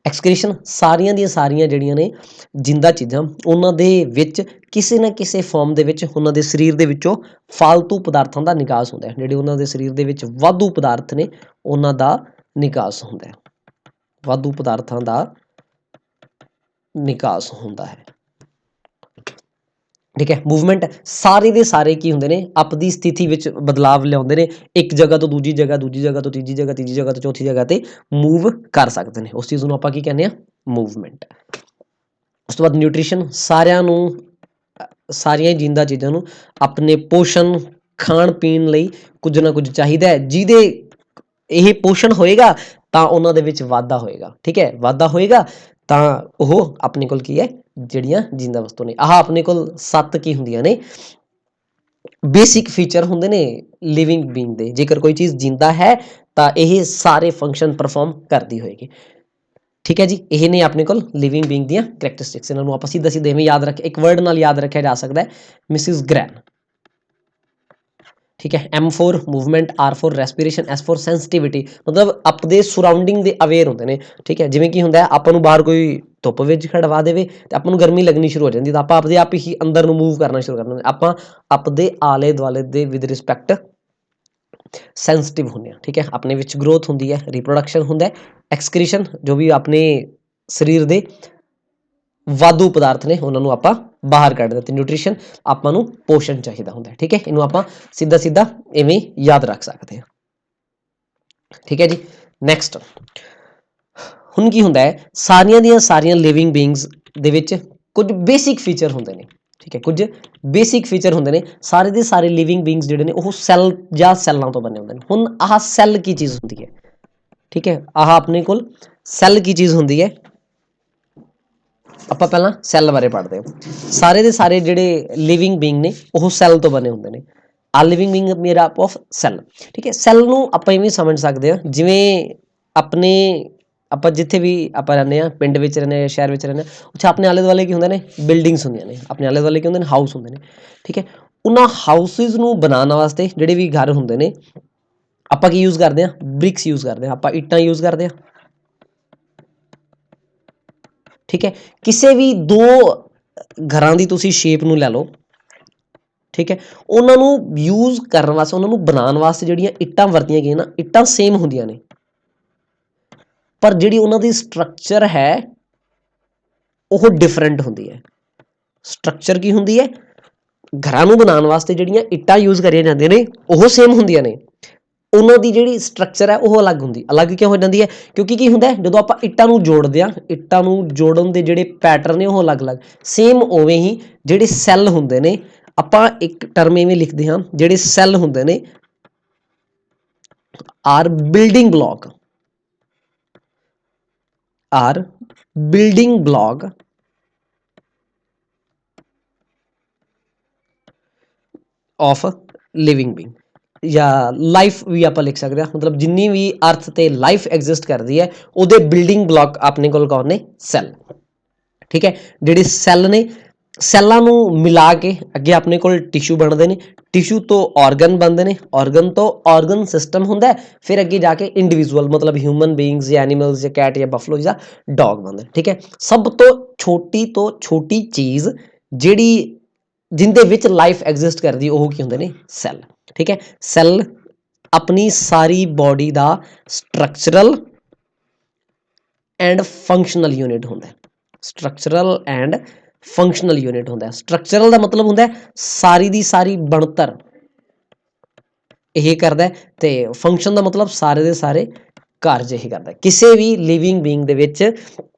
ਐਕਸਕ੍ਰੀਸ਼ਨ, ਸਾਰੀਆਂ ਦੀਆਂ ਸਾਰੀਆਂ ਜਿਹੜੀਆਂ ਨੇ ਜਿੰਦਾ ਚੀਜ਼ਾਂ ਉਹਨਾਂ ਦੇ ਵਿੱਚ ਕਿਸੇ ਨਾ ਕਿਸੇ ਫਾਰਮ ਦੇ ਵਿੱਚ ਉਹਨਾਂ ਦੇ ਸਰੀਰ ਦੇ ਵਿੱਚੋਂ ਫਾਲਤੂ ਪਦਾਰਥਾਂ ਦਾ ਨਿਕਾਸ ਹੁੰਦਾ ਹੈ। ਜਿਹੜੇ ਉਹਨਾਂ ਦੇ ਸਰੀਰ ਦੇ ਵਿੱਚ ਵਾਧੂ ਪਦਾਰਥ ਨੇ ਉਹਨਾਂ ਦਾ ਨਿਕਾਸ ਹੁੰਦਾ ਹੈ, ਵਾਧੂ ਪਦਾਰਥਾਂ ਦਾ ਨਿਕਾਸ ਹੁੰਦਾ ਹੈ। ਠੀਕ ਹੈ। ਮੂਵਮੈਂਟ, ਸਾਰੇ ਦੇ ਸਾਰੇ ਕੀ ਹੁੰਦੇ ਨੇ, ਆਪਦੀ ਸਥਿਤੀ ਵਿੱਚ ਬਦਲਾਵ ਲਿਆਉਂਦੇ ਨੇ। ਇੱਕ ਜਗ੍ਹਾ ਤੋਂ ਦੂਜੀ ਜਗ੍ਹਾ, ਦੂਜੀ ਜਗ੍ਹਾ ਤੋਂ ਤੀਜੀ ਜਗ੍ਹਾ, ਤੀਜੀ ਜਗ੍ਹਾ ਤੋਂ ਚੌਥੀ ਜਗ੍ਹਾ ਤੇ ਮੂਵ ਕਰ ਸਕਦੇ ਨੇ। ਉਸ ਚੀਜ਼ ਨੂੰ ਆਪਾਂ ਕੀ ਕਹਿੰਦੇ ਹਾਂ, ਮੂਵਮੈਂਟ। ਉਸ ਤੋਂ ਬਾਅਦ ਨਿਊਟ੍ਰੀਸ਼ਨ, ਸਾਰਿਆਂ ਨੂੰ ਸਾਰੀਆਂ ਜਿੰਦਾ ਚੀਜ਼ਾਂ ਨੂੰ ਆਪਣੇ ਪੋਸ਼ਣ, ਖਾਣ ਪੀਣ ਲਈ ਕੁਝ ਨਾ ਕੁਝ ਚਾਹੀਦਾ ਹੈ। ਜਿਹਦੇ ਇਹ ਪੋਸ਼ਣ ਹੋਏਗਾ ਤਾਂ ਉਹਨਾਂ ਦੇ ਵਿੱਚ ਵਾਧਾ ਹੋਏਗਾ। ਠੀਕ ਹੈ, ਵਾਧਾ ਹੋਏਗਾ ਤਾਂ ਉਹ ਆਪਣੇ ਕੋਲ ਕੀ ਹੈ, ਜਿਹੜੀਆਂ ਜਿੰਦਾ ਵਸਤੂ ਨੇ। ਆਹ ਆਪਣੇ ਕੋਲ 7 ਕੀ ਹੁੰਦੀਆਂ ਨੇ, ਬੇਸਿਕ ਫੀਚਰ ਹੁੰਦੇ ਨੇ ਲਿਵਿੰਗ ਬੀਇੰਗ ਦੇ। ਜੇਕਰ ਕੋਈ ਚੀਜ਼ ਜਿੰਦਾ ਹੈ ਤਾਂ ਇਹ ਸਾਰੇ ਫੰਕਸ਼ਨ ਪਰਫੋਰਮ ਕਰਦੀ ਹੋਏਗੀ। ਠੀਕ ਹੈ ਜੀ। ਇਹ ਨੇ ਆਪਣੇ ਕੋਲ ਲਿਵਿੰਗ ਬੀਇੰਗ ਦੀਆਂ ਕਰੈਕਟਰਿਸਟਿਕਸ। ਇਹਨਾਂ ਨੂੰ ਆਪਾਂ ਸਿੱਧਾ ਸਿੱਧਾ ਇਵੇਂ ਯਾਦ ਰੱਖ, ਇੱਕ ਵਰਡ ਨਾਲ ਯਾਦ ਰੱਖਿਆ ਜਾ ਸਕਦਾ ਹੈ, ਮਿਸਿਸ ਗ੍ਰੈਨ। ਠੀਕ ਹੈ। M for movement, R for respiration, S for sensitivity, ਮਤਲਬ ਆਪਦੇ ਸਰਾਊਂਡਿੰਗ ਦੇ ਅਵੇਅਰ ਹੁੰਦੇ ਨੇ। ਠੀਕ ਹੈ। ਜਿਵੇਂ ਕੀ ਹੁੰਦਾ ਆਪਾਂ ਨੂੰ ਬਾਹਰ ਕੋਈ ਧੁੱਪ ਵਿੱਚ ਖੜਵਾ ਦੇਵੇ ਤੇ ਆਪਾਂ ਨੂੰ ਗਰਮੀ ਲੱਗਣੀ ਸ਼ੁਰੂ ਹੋ ਜਾਂਦੀ, ਤਾਂ ਆਪਾਂ ਆਪਦੇ ਆਪ ਹੀ ਅੰਦਰ ਨੂੰ ਮੂਵ ਕਰਨਾ ਸ਼ੁਰੂ ਕਰ ਦਿੰਦੇ। ਆਪਾਂ ਆਪਦੇ ਆਲੇ ਦੁਆਲੇ ਦੇ ਵਿਦ ਰਿਸਪੈਕਟ ਸੈਂਸਿਟਿਵ ਹੁੰਦੇ ਹਾਂ। ਠੀਕ ਹੈ। ਆਪਣੇ ਵਿੱਚ ਗਰੋਥ ਹੁੰਦੀ ਹੈ, ਰੀਪਰੋਡਕਸ਼ਨ ਹੁੰਦਾ ਹੈ, ਐਕਸਕ੍ਰੀਸ਼ਨ, ਜੋ ਵੀ ਆਪਣੇ ਸਰੀਰ ਦੇ ਵਾਧੂ ਪਦਾਰਥ ਨੇ ਉਹਨਾਂ ਨੂੰ ਆਪਾਂ ਬਾਹਰ ਕੱਢ ਦਿੱਤੇ। ਨਿਊਟ੍ਰੀਸ਼ਨ, ਆਪਾਂ ਨੂੰ ਪੋਸ਼ਣ ਚਾਹੀਦਾ ਹੁੰਦਾ। ਠੀਕ ਹੈ। ਇਹਨੂੰ ਆਪਾਂ ਸਿੱਧਾ ਸਿੱਧਾ ਇਵੇਂ ਯਾਦ ਰੱਖ ਸਕਦੇ ਹਾਂ। ਠੀਕ ਹੈ ਜੀ। ਨੈਕਸਟ, ਹੁਣ ਕੀ ਹੁੰਦਾ ਹੈ, ਸਾਰੀਆਂ ਦੀਆਂ ਸਾਰੀਆਂ ਲਿਵਿੰਗ ਬੀਇੰਗਸ ਦੇ ਵਿੱਚ ਕੁਝ ਬੇਸਿਕ ਫੀਚਰ ਹੁੰਦੇ ਨੇ। ਠੀਕ ਹੈ। ਕੁਝ ਬੇਸਿਕ ਫੀਚਰ ਹੁੰਦੇ ਨੇ। ਸਾਰੇ ਦੇ ਸਾਰੇ ਲਿਵਿੰਗ ਬੀਇੰਗਸ ਜਿਹੜੇ ਨੇ ਉਹ ਸੈੱਲ ਜਾਂ ਸੈੱਲਾਂ ਤੋਂ ਬਣੇ ਹੁੰਦੇ ਨੇ। ਹੁਣ ਆਹ ਸੈੱਲ ਕੀ ਚੀਜ਼ ਹੁੰਦੀ ਹੈ? ਠੀਕ ਹੈ। ਆਹ ਆਪਣੇ ਕੋਲ ਸੈੱਲ ਕੀ ਚੀਜ਼ ਹੁੰਦੀ ਹੈ, ਆਪਾਂ ਪਹਿਲਾਂ ਸੈੱਲ ਬਾਰੇ ਪੜ੍ਹਦੇ ਹਾਂ। ਸਾਰੇ ਦੇ ਸਾਰੇ ਜਿਹੜੇ ਲਿਵਿੰਗ ਬੀਇੰਗ ਨੇ ਉਹ ਸੈੱਲ ਤੋਂ ਬਣੇ ਹੁੰਦੇ ਨੇ। ਆ living being made up of cell. ਠੀਕ ਹੈ। ਸੈੱਲ ਨੂੰ ਆਪਾਂ ਇਵੇਂ ਸਮਝ ਸਕਦੇ ਹਾਂ, ਜਿਵੇਂ ਆਪਾਂ ਜਿੱਥੇ ਵੀ ਆਪਾਂ ਰਹਿੰਦੇ ਹਾਂ, ਪਿੰਡ ਵਿੱਚ ਰਹਿੰਦੇ ਹਾਂ, ਸ਼ਹਿਰ ਵਿੱਚ ਰਹਿੰਦੇ ਹਾਂ, ਉੱਥੇ ਆਪਣੇ ਆਲੇ ਦੁਆਲੇ ਕੀ ਹੁੰਦੇ ਨੇ, ਬਿਲਡਿੰਗਸ ਹੁੰਦੀਆਂ ਨੇ। ਆਪਣੇ ਆਲੇ ਦੁਆਲੇ ਕੀ ਹੁੰਦੇ ਨੇ, ਹਾਊਸ ਹੁੰਦੇ ਨੇ। ਠੀਕ ਹੈ। ਉਹਨਾਂ ਹਾਊਸਿਸ ਨੂੰ ਬਣਾਉਣ ਵਾਸਤੇ ਜਿਹੜੇ ਵੀ ਘਰ ਹੁੰਦੇ ਨੇ ਆਪਾਂ ਕੀ ਯੂਜ਼ ਕਰਦੇ ਹਾਂ, ਬ੍ਰਿਕਸ ਯੂਜ਼ ਕਰਦੇ ਹਾਂ, ਆਪਾਂ ਇੱਟਾਂ ਯੂਜ਼ ਕਰਦੇ ਹਾਂ। ਠੀਕ ਹੈ। ਕਿਸੇ ਵੀ ਦੋ ਘਰਾਂ ਦੀ ਤੁਸੀਂ ਸ਼ੇਪ ਨੂੰ ਲੈ ਲਓ। ਠੀਕ ਹੈ। ਉਹਨਾਂ ਨੂੰ ਯੂਜ਼ ਕਰਨ ਵਾਸਤੇ, ਉਹਨਾਂ ਨੂੰ ਬਣਾਉਣ ਵਾਸਤੇ ਜਿਹੜੀਆਂ ਇੱਟਾਂ ਵਰਤੀਆਂ ਗਈਆਂ ਨਾ, ਇੱਟਾਂ ਸੇਮ ਹੁੰਦੀਆਂ ਨੇ, ਪਰ ਜਿਹੜੀ ਉਹਨਾਂ ਦੀ ਸਟਰਕਚਰ ਹੈ ਉਹ ਡਿਫਰੈਂਟ ਹੁੰਦੀ ਹੈ। ਸਟਰਕਚਰ ਕੀ ਹੁੰਦੀ ਹੈ, ਘਰਾਂ ਨੂੰ ਬਣਾਉਣ ਵਾਸਤੇ ਜਿਹੜੀਆਂ ਇੱਟਾਂ ਯੂਜ਼ ਕਰੀਆਂ ਜਾਂਦੀਆਂ ਨੇ ਉਹ ਸੇਮ ਹੁੰਦੀਆਂ ਨੇ, ਉਹਨਾਂ ਦੀ ਜਿਹੜੀ ਸਟਰਕਚਰ ਹੈ ਉਹ ਅਲੱਗ ਹੁੰਦੀ, ਅਲੱਗ ਕਿਉਂ ਹੋ ਜਾਂਦੀ ਹੈ? ਕਿਉਂਕਿ ਕੀ ਹੁੰਦਾ ਜਦੋਂ ਆਪਾਂ ਇੱਟਾਂ ਨੂੰ ਜੋੜਦੇ ਹਾਂ, ਇੱਟਾਂ ਨੂੰ ਜੋੜਨ ਦੇ ਜਿਹੜੇ ਪੈਟਰਨ ਨੇ ਉਹ ਅਲੱਗ-ਅਲੱਗ। ਸੇਮ ਉਵੇਂ ਹੀ ਜਿਹੜੇ ਸੈੱਲ ਹੁੰਦੇ ਨੇ, ਆਪਾਂ ਇੱਕ ਟਰਮ ਇਵੇਂ ਲਿਖਦੇ ਹਾਂ, ਜਿਹੜੇ ਸੈੱਲ ਹੁੰਦੇ ਨੇ are building block, are building block of living being, ਜਾਂ ਲਾਈਫ ਵੀ ਆਪਾਂ ਲਿਖ ਸਕਦੇ ਹਾਂ। ਮਤਲਬ ਜਿੰਨੀ ਵੀ ਅਰਥ ਤੇ ਲਾਈਫ ਐਗਜ਼ਿਸਟ ਕਰਦੀ ਹੈ ਉਹਦੇ ਬਿਲਡਿੰਗ ਬਲੌਕ ਆਪਣੇ ਕੋਲ ਕੌਣ ਨੇ? ਸੈੱਲ। ਠੀਕ ਹੈ, ਜਿਹੜੇ ਸੈੱਲ ਨੇ, ਸੈੱਲਾਂ ਨੂੰ ਮਿਲਾ ਕੇ ਅੱਗੇ ਆਪਣੇ ਕੋਲ ਟਿਸ਼ੂ ਬਣਦੇ ਨੇ, ਟਿਸ਼ੂ ਤੋਂ ਆਰਗਨ ਬਣਦੇ ਨੇ, ਆਰਗਨ ਤੋਂ ਆਰਗਨ ਸਿਸਟਮ ਹੁੰਦਾ, ਫਿਰ ਅੱਗੇ ਜਾ ਕੇ ਇੰਡੀਵਿਜੂਅਲ ਮਤਲਬ ਹਿਊਮਨ ਬੀਇੰਗਸ ਜਾਂ ਐਨੀਮਲਸ ਜਾਂ ਕੈਟ ਜਾਂ ਬਫਲੋ ਜਾਂ ਡੌਗ ਬਣਦੇ। ਠੀਕ ਹੈ, ਸਭ ਤੋਂ ਛੋਟੀ ਚੀਜ਼ ਜਿਹੜੀ ਜਿੰਦੇ ਵਿੱਚ ਲਾਈਫ ਐਗਜ਼ਿਸਟ ਕਰਦੀ ਉਹ ਕੀ ਹੁੰਦੇ ਨੇ? ਸੈੱਲ। ਠੀਕ ਹੈ, ਸੈੱਲ ਆਪਣੀ ਸਾਰੀ ਬੋਡੀ ਦਾ ਸਟਰਕਚਰਲ ਐਂਡ ਫੰਕਸ਼ਨਲ ਯੂਨਿਟ ਹੁੰਦਾ, ਸਟਰਕਚਰਲ ਐਂਡ ਫੰਕਸ਼ਨਲ ਯੂਨਿਟ ਹੁੰਦਾ। ਸਟਰਕਚਰਲ ਦਾ ਮਤਲਬ ਹੁੰਦਾ ਸਾਰੀ ਦੀ ਸਾਰੀ ਬਣਤਰ ਇਹ ਕਰਦਾ, ਤੇ ਫੰਕਸ਼ਨ ਦਾ ਮਤਲਬ ਸਾਰੇ ਦੇ ਸਾਰੇ ਕਾਰਜ ਇਹ ਕਰਦਾ। ਕਿਸੇ ਵੀ ਲਿਵਿੰਗ ਬੀਇੰਗ ਦੇ ਵਿੱਚ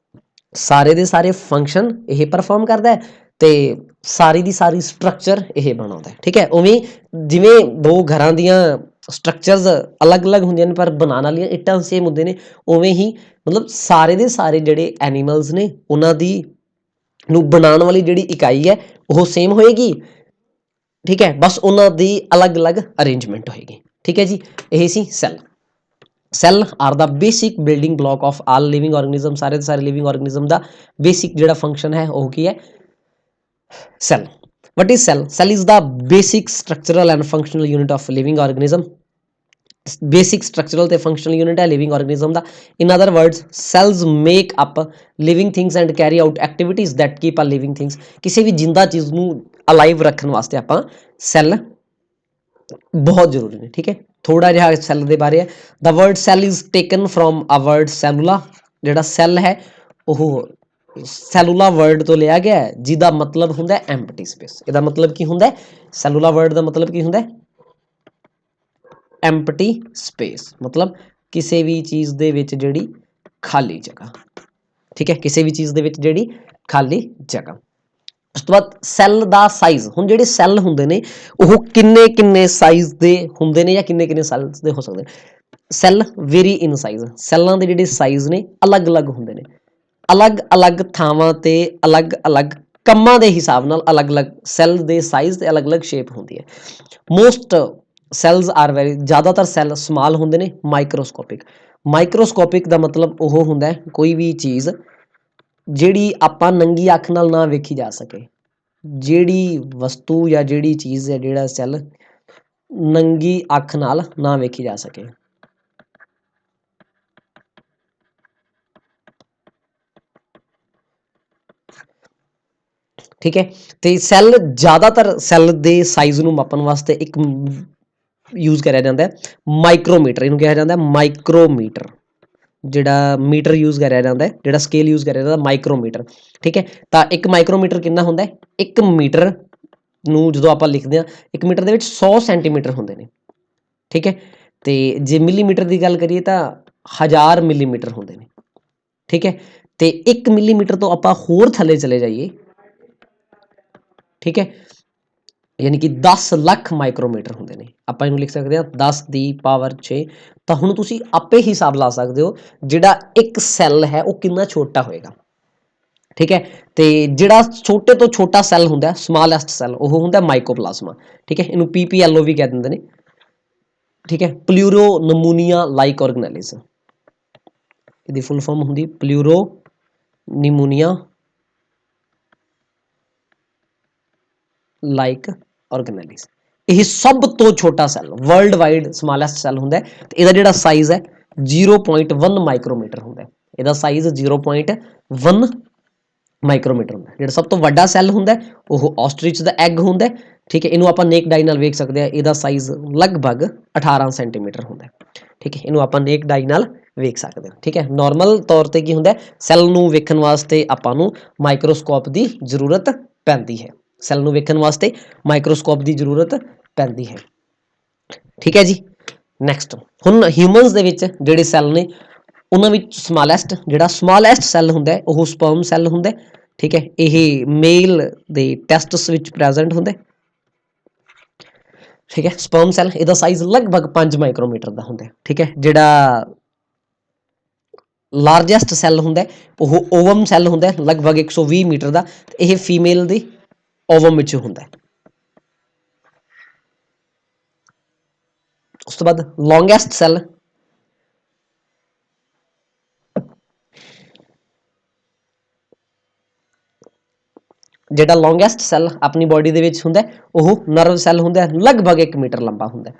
ਸਾਰੇ ਦੇ ਸਾਰੇ ਫੰਕਸ਼ਨ ਇਹ ਪਰਫਾਰਮ ਕਰਦਾ ਤੇ ਸਾਰੀ ਦੀ ਸਾਰੀ ਸਟਰਕਚਰ ਇਹ ਬਣਾਉਂਦਾ। ਠੀਕ ਹੈ, ਉਵੇਂ ਜਿਵੇਂ ਦੋ ਘਰਾਂ ਦੀਆਂ ਸਟਰਕਚਰਸ ਅਲੱਗ-ਅਲੱਗ ਹੁੰਦੀਆਂ ਨੇ ਪਰ ਬਣਾਉਣ ਵਾਲੀਆਂ ਇੱਟਾਂ ਸੇਮ ਹੁੰਦੇ ਨੇ, ਉਵੇਂ ਹੀ ਮਤਲਬ ਸਾਰੇ ਦੇ ਸਾਰੇ ਜਿਹੜੇ ਐਨੀਮਲਸ ਨੇ ਉਹਨਾਂ ਦੀ ਨੂੰ ਬਣਾਉਣ ਵਾਲੀ ਜਿਹੜੀ ਇਕਾਈ ਹੈ ਉਹ ਸੇਮ ਹੋਏਗੀ। ਠੀਕ ਹੈ, ਬਸ ਉਹਨਾਂ ਦੀ ਅਲੱਗ-ਅਲੱਗ ਅਰੇਂਜਮੈਂਟ ਹੋਏਗੀ। ਠੀਕ ਹੈ ਜੀ, ਇਹ ਸੀ cell. Cell are the basic building block of all living organism, ਸਾਰੇ ਦੇ ਸਾਰੇ ਲਿਵਿੰਗ ਆਰਗੇਨਿਜ਼ਮ ਦਾ ਬੇਸਿਕ ਜਿਹੜਾ ਫੰਕਸ਼ਨ ਹੈ ਉਹ ਕੀ ਹੈ? Cell. What is cell? Cell is the basic structural and functional unit of living organism. Basic structural ਤੇ functional unit ਹੈ living organism the. In other words, cells make up living things and carry out activities that keep a living things. ਕਿਸੇ ਵੀ ਜਿੰਦਾ ਚੀਜ਼ ਨੂੰ alive ਰੱਖਣ ਵਾਸਤੇ ਆਪਾਂ cell ਬਹੁਤ ਜ਼ਰੂਰੀ ਨੇ। ਠੀਕ ਹੈ, ਥੋੜਾ ਜਿਹਾ ਸੈੱਲ ਦੇ ਬਾਰੇ ਹੈ। The word cell is taken from a word cellula. ਜਿਹੜਾ ਸੈੱਲ ਹੈ ਉਹ ਸੈਲੂਲਾ ਵਰਡ ਤੋਂ ਲਿਆ ਗਿਆ ਜਿਹਦਾ ਮਤਲਬ ਹੁੰਦਾ ਐਮਪਟੀ ਸਪੇਸ। ਇਹਦਾ ਮਤਲਬ ਕੀ ਹੁੰਦਾ? ਸੈਲੂਲਾ ਵਰਡ ਦਾ ਮਤਲਬ ਕੀ ਹੁੰਦਾ? ਐਮਪਟੀ ਸਪੇਸ, ਮਤਲਬ ਕਿਸੇ ਵੀ ਚੀਜ਼ ਦੇ ਵਿੱਚ ਜਿਹੜੀ ਖਾਲੀ ਜਗ੍ਹਾ। ਠੀਕ ਹੈ, ਕਿਸੇ ਵੀ ਚੀਜ਼ ਦੇ ਵਿੱਚ ਜਿਹੜੀ ਖਾਲੀ ਜਗ੍ਹਾ। ਉਸ ਤੋਂ ਬਾਅਦ ਸੈੱਲ ਦਾ ਸਾਈਜ਼। ਹੁਣ ਜਿਹੜੇ ਸੈੱਲ ਹੁੰਦੇ ਨੇ ਉਹ ਕਿੰਨੇ ਸਾਈਜ਼ ਦੇ ਹੁੰਦੇ ਨੇ ਜਾਂ ਕਿੰਨੇ ਸਾਈਜ਼ ਦੇ ਹੋ ਸਕਦੇ ਨੇ? ਸੈੱਲ ਵੇਰੀ ਇਨ ਸਾਈਜ਼। ਸੈੱਲਾਂ ਦੇ ਜਿਹੜੇ ਸਾਈਜ਼ ਨੇ ਅਲੱਗ-ਅਲੱਗ ਹੁੰਦੇ ਨੇ, ਅਲੱਗ-ਅਲੱਗ ਥਾਵਾਂ ਤੇ ਅਲੱਗ-ਅਲੱਗ ਕੰਮਾਂ ਦੇ ਹਿਸਾਬ ਨਾਲ ਅਲੱਗ-ਅਲੱਗ ਸੈੱਲ ਦੇ ਸਾਈਜ਼ ਤੇ ਅਲੱਗ-ਅਲੱਗ ਸ਼ੇਪ ਹੁੰਦੀ ਹੈ। ਮੋਸਟ ਸੈੱਲਸ ਆਰ ਵੈਰੀ, ਜ਼ਿਆਦਾਤਰ ਸੈੱਲ ਸਮਾਲ ਹੁੰਦੇ ਨੇ, ਮਾਈਕਰੋਸਕੋਪਿਕ। ਮਾਈਕਰੋਸਕੋਪਿਕ ਦਾ ਮਤਲਬ ਉਹ ਹੁੰਦਾ ਕੋਈ ਵੀ ਚੀਜ਼ ਜਿਹੜੀ ਆਪਾਂ ਨੰਗੀ ਅੱਖ ਨਾਲ ਨਾ ਵੇਖੀ ਜਾ ਸਕੇ, ਜਿਹੜੀ ਵਸਤੂ ਜਾਂ ਜਿਹੜੀ ਚੀਜ਼ ਹੈ, ਜਿਹੜਾ ਸੈੱਲ ਨੰਗੀ ਅੱਖ ਨਾਲ ਨਾ ਵੇਖੀ ਜਾ ਸਕੇ। ਠੀਕ ਹੈ, ਤੇ ਸੈੱਲ ਜ਼ਿਆਦਾਤਰ ਸੈੱਲ ਦੇ ਸਾਈਜ਼ ਨੂੰ ਮਾਪਣ ਵਾਸਤੇ ਇੱਕ ਯੂਜ਼ ਕਰਿਆ ਜਾਂਦਾ ਮਾਈਕਰੋਮੀਟਰ। ਇਹਨੂੰ ਕਿਹਾ ਜਾਂਦਾ ਮਾਈਕਰੋਮੀਟਰ। ਜਿਹੜਾ ਮੀਟਰ ਯੂਜ਼ ਕਰਿਆ ਜਾਂਦਾ, ਜਿਹੜਾ ਸਕੇਲ ਯੂਜ਼ ਕਰਿਆ ਜਾਂਦਾ ਮਾਈਕਰੋਮੀਟਰ। ਠੀਕ ਹੈ, ਤਾਂ ਇੱਕ ਮਾਈਕਰੋਮੀਟਰ ਕਿੰਨਾ ਹੁੰਦਾ? ਇੱਕ ਮੀਟਰ ਨੂੰ ਜਦੋਂ ਆਪਾਂ ਲਿਖਦੇ ਹਾਂ, ਇੱਕ ਮੀਟਰ ਦੇ ਵਿੱਚ 100 ਸੈਂਟੀਮੀਟਰ ਹੁੰਦੇ ਨੇ। ਠੀਕ ਹੈ, ਤੇ ਜੇ ਮਿਲੀਮੀਟਰ ਦੀ ਗੱਲ ਕਰੀਏ ਤਾਂ 1000 ਮਿਲੀਮੀਟਰ ਹੁੰਦੇ ਨੇ। ਠੀਕ ਹੈ, ਤੇ 1 ਮਿਲੀਮੀਟਰ ਤੋਂ ਆਪਾਂ ਹੋਰ ਥੱਲੇ ਚਲੇ ਜਾਈਏ, ਠੀਕ ਹੈ, ਯਾਨੀ ਕਿ 10 ਲੱਖ ਮਾਈਕਰੋਮੀਟਰ ਹੁੰਦੇ ਨੇ। ਆਪਾਂ ਇਹਨੂੰ ਲਿਖ ਸਕਦੇ ਹਾਂ 10 ਦੀ ਪਾਵਰ 6। ਤਾਂ ਹੁਣ ਤੁਸੀਂ ਆਪੇ ਹਿਸਾਬ ਲਾ ਸਕਦੇ ਹੋ ਜਿਹੜਾ ਇੱਕ ਸੈੱਲ ਹੈ ਉਹ ਕਿੰਨਾ ਛੋਟਾ ਹੋਏਗਾ। ਠੀਕ ਹੈ, ਤੇ ਜਿਹੜਾ ਛੋਟੇ ਤੋਂ ਛੋਟਾ ਸੈੱਲ ਹੁੰਦਾ, ਸਮਾਲੈਸਟ ਸੈੱਲ, ਉਹ ਹੁੰਦਾ ਮਾਈਕੋਪਲਾਜ਼ਮਾ। ਠੀਕ ਹੈ, ਇਹਨੂੰ PPLO ਵੀ ਕਹਿ ਦਿੰਦੇ ਨੇ। ਠੀਕ ਹੈ, ਪਲਿਊਰੋ ਨਮੂਨੀਆ ਲਾਈਕ ਆਰਗੇਨੈਲਿਜ਼। ਇਹਦੀ ਫੁੱਲ ਫਾਰਮ ਹੁੰਦੀ ਪਲਿਊਰੋ ਨਿਮੋਨੀਆ ਲਾਈਕ ਆਰਗੇਨੈਲਿਜ਼। ਇਹ ਸਭ ਤੋਂ ਛੋਟਾ cell, world wide smallest cell ਹੁੰਦਾ ਤੇ ਇਹਦਾ ਜਿਹੜਾ ਸਾਈਜ਼ ਹੈ 0.1 ਮਾਈਕਰੋਮੀਟਰ ਹੁੰਦਾ। ਇਹਦਾ ਸਾਈਜ਼ 0.1 ਮਾਈਕਰੋਮੀਟਰ ਹੁੰਦਾ। ਜਿਹੜਾ ਸਭ ਤੋਂ ਵੱਡਾ ਸੈੱਲ ਹੁੰਦਾ ਉਹ ਆਸਟ੍ਰਿਚ ਦਾ ਐਗ ਹੁੰਦਾ। ਠੀਕ ਹੈ, ਇਹਨੂੰ ਆਪਾਂ ਨੇਕਡ ਆਈ ਨਾਲ ਵੇਖ ਸਕਦੇ ਹਾਂ। ਇਹਦਾ ਸਾਈਜ਼ ਲਗਭਗ 18 ਸੈਂਟੀਮੀਟਰ ਹੁੰਦਾ। ਠੀਕ ਹੈ, ਇਹਨੂੰ ਆਪਾਂ ਨੇਕਡ ਆਈ ਨਾਲ ਵੇਖ ਸਕਦੇ ਹਾਂ। ਠੀਕ ਹੈ, ਨਾਰਮਲ ਤੌਰ ਤੇ ਕੀ ਹੁੰਦਾ, ਸੈੱਲ ਨੂੰ ਵੇਖਣ ਵਾਸਤੇ ਆਪਾਂ ਨੂੰ ਮਾਈਕਰੋਸਕੋਪ ਦੀ ਜ਼ਰੂਰਤ ਪੈਂਦੀ ਹੈ। ਸੈੱਲ ਨੂੰ ਵੇਖਣ ਵਾਸਤੇ ਮਾਈਕਰੋਸਕੋਪ ਦੀ ਜ਼ਰੂਰਤ ਪੈਂਦੀ ਹੈ। ਠੀਕ ਹੈ ਜੀ, ਨੈਕਸਟ ਹੁਣ ਹਿਊਮਨਸ ਦੇ ਵਿੱਚ ਜਿਹੜੇ ਸੈੱਲ ਨੇ ਉਹਨਾਂ ਵਿੱਚ ਸਮਾਲੈਸਟ ਸੈੱਲ ਹੁੰਦਾ ਹੈ ਉਹ ਸਪਰਮ ਸੈੱਲ ਹੁੰਦਾ, ਠੀਕ ਹੈ। ਇਹ ਮੇਲ ਦੇ ਟੈਸਟਸ ਵਿੱਚ ਪ੍ਰੈਜ਼ੈਂਟ ਹੁੰਦਾ, ਠੀਕ ਹੈ। ਸਪਰਮ ਸੈੱਲ ਇਹਦਾ ਸਾਈਜ਼ ਲਗਭਗ 5 ਮਾਈਕਰੋਮੀਟਰ ਦਾ ਹੁੰਦਾ, ਠੀਕ ਹੈ। ਜਿਹੜਾ ਲਾਰਜੈਸਟ ਸੈੱਲ ਹੁੰਦਾ ਉਹ ਓਵਮ ਸੈੱਲ ਹੁੰਦਾ ਲਗਭਗ 120 ਮੀਟਰ ਦਾ, ਇਹ ਫੀਮੇਲ ਦੀ ਓਵਮ ਵਿੱਚ ਹੁੰਦਾ। ਉਸ ਤੋਂ ਬਾਅਦ ਲੌਂਗੈਸਟ ਸੈੱਲ, ਜਿਹੜਾ ਲੌਂਗੈਸਟ ਸੈੱਲ ਆਪਣੀ ਬੋਡੀ ਦੇ ਵਿੱਚ ਹੁੰਦਾ ਉਹ ਨਰਵ ਸੈੱਲ ਹੁੰਦਾ, ਲਗਭਗ 1 ਮੀਟਰ ਲੰਬਾ ਹੁੰਦਾ,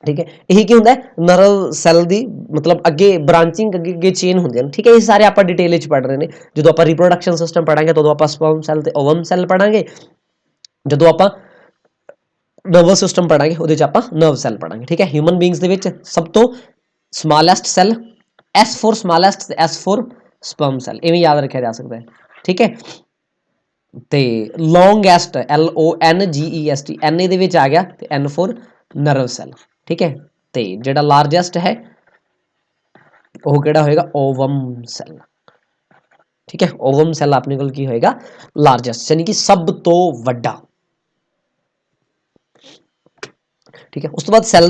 ਠੀਕ ਹੈ। ਇਹ ਕੀ ਹੁੰਦਾ ਨਰਵ ਸੈੱਲ ਦੀ ਮਤਲਬ ਅੱਗੇ ਬ੍ਰਾਂਚਿੰਗ ਅੱਗੇ ਚੇਨ ਹੁੰਦੀਆਂ ਨੇ, ਠੀਕ ਹੈ। ਇਹ ਸਾਰੇ ਆਪਾਂ ਡਿਟੇਲ ਵਿੱਚ ਪੜ੍ਹ ਰਹੇ ਨੇ। ਜਦੋਂ ਆਪਾਂ ਰੀਪਰੋਡਕਸ਼ਨ ਸਿਸਟਮ ਪੜਾਂਗੇ ਉਦੋਂ ਆਪਾਂ ਸਪਰਮ ਸੈੱਲ ਤੇ ਓਵਮ ਸੈੱਲ ਪੜਾਂਗੇ। ਜਦੋਂ ਆਪਾਂ ਨਰਵਸ ਸਿਸਟਮ ਪੜਾਂਗੇ ਉਹਦੇ ਚ ਆਪਾਂ ਨਰਵ ਸੈੱਲ ਪੜਾਂਗੇ, ਠੀਕ ਹੈ। ਹਿਊਮਨ ਬੀਇੰਗਸ ਦੇ ਵਿੱਚ ਸਭ ਤੋਂ smallest cell S for smallest ਤੇ S ਫॉर ਸਪਰਮ ਸੈੱਲ, ਇਵੇਂ ਯਾਦ ਰੱਖਿਆ ਜਾ ਸਕਦਾ ਹੈ, ਠੀਕ ਹੈ। ਤੇ ਲੌਂਗੈਸਟ LONGEST NA ਦੇ ਵਿੱਚ ਆ ਗਿਆ ਤੇ N ਫॉर ਨਰਵ ਸੈੱਲ, ਠੀਕ ਹੈ। ਤੇ ਜਿਹੜਾ ਲਾਰਜੈਸਟ ਹੈ ਉਹ ਕਿਹੜਾ ਹੋਏਗਾ ਓਵਮ ਸੈੱਲ, ਠੀਕ ਹੈ। ਓਵਮ ਸੈੱਲ ਆਪਣੇ ਕੋਲ ਕੀ ਹੋਏਗਾ ਲਾਰਜੈਸਟ, ਯਾਨੀ ਕਿ ਸਭ ਤੋਂ ਵੱਡਾ, ਠੀਕ ਹੈ। ਉਸ ਤੋਂ ਬਾਅਦ ਸੈੱਲ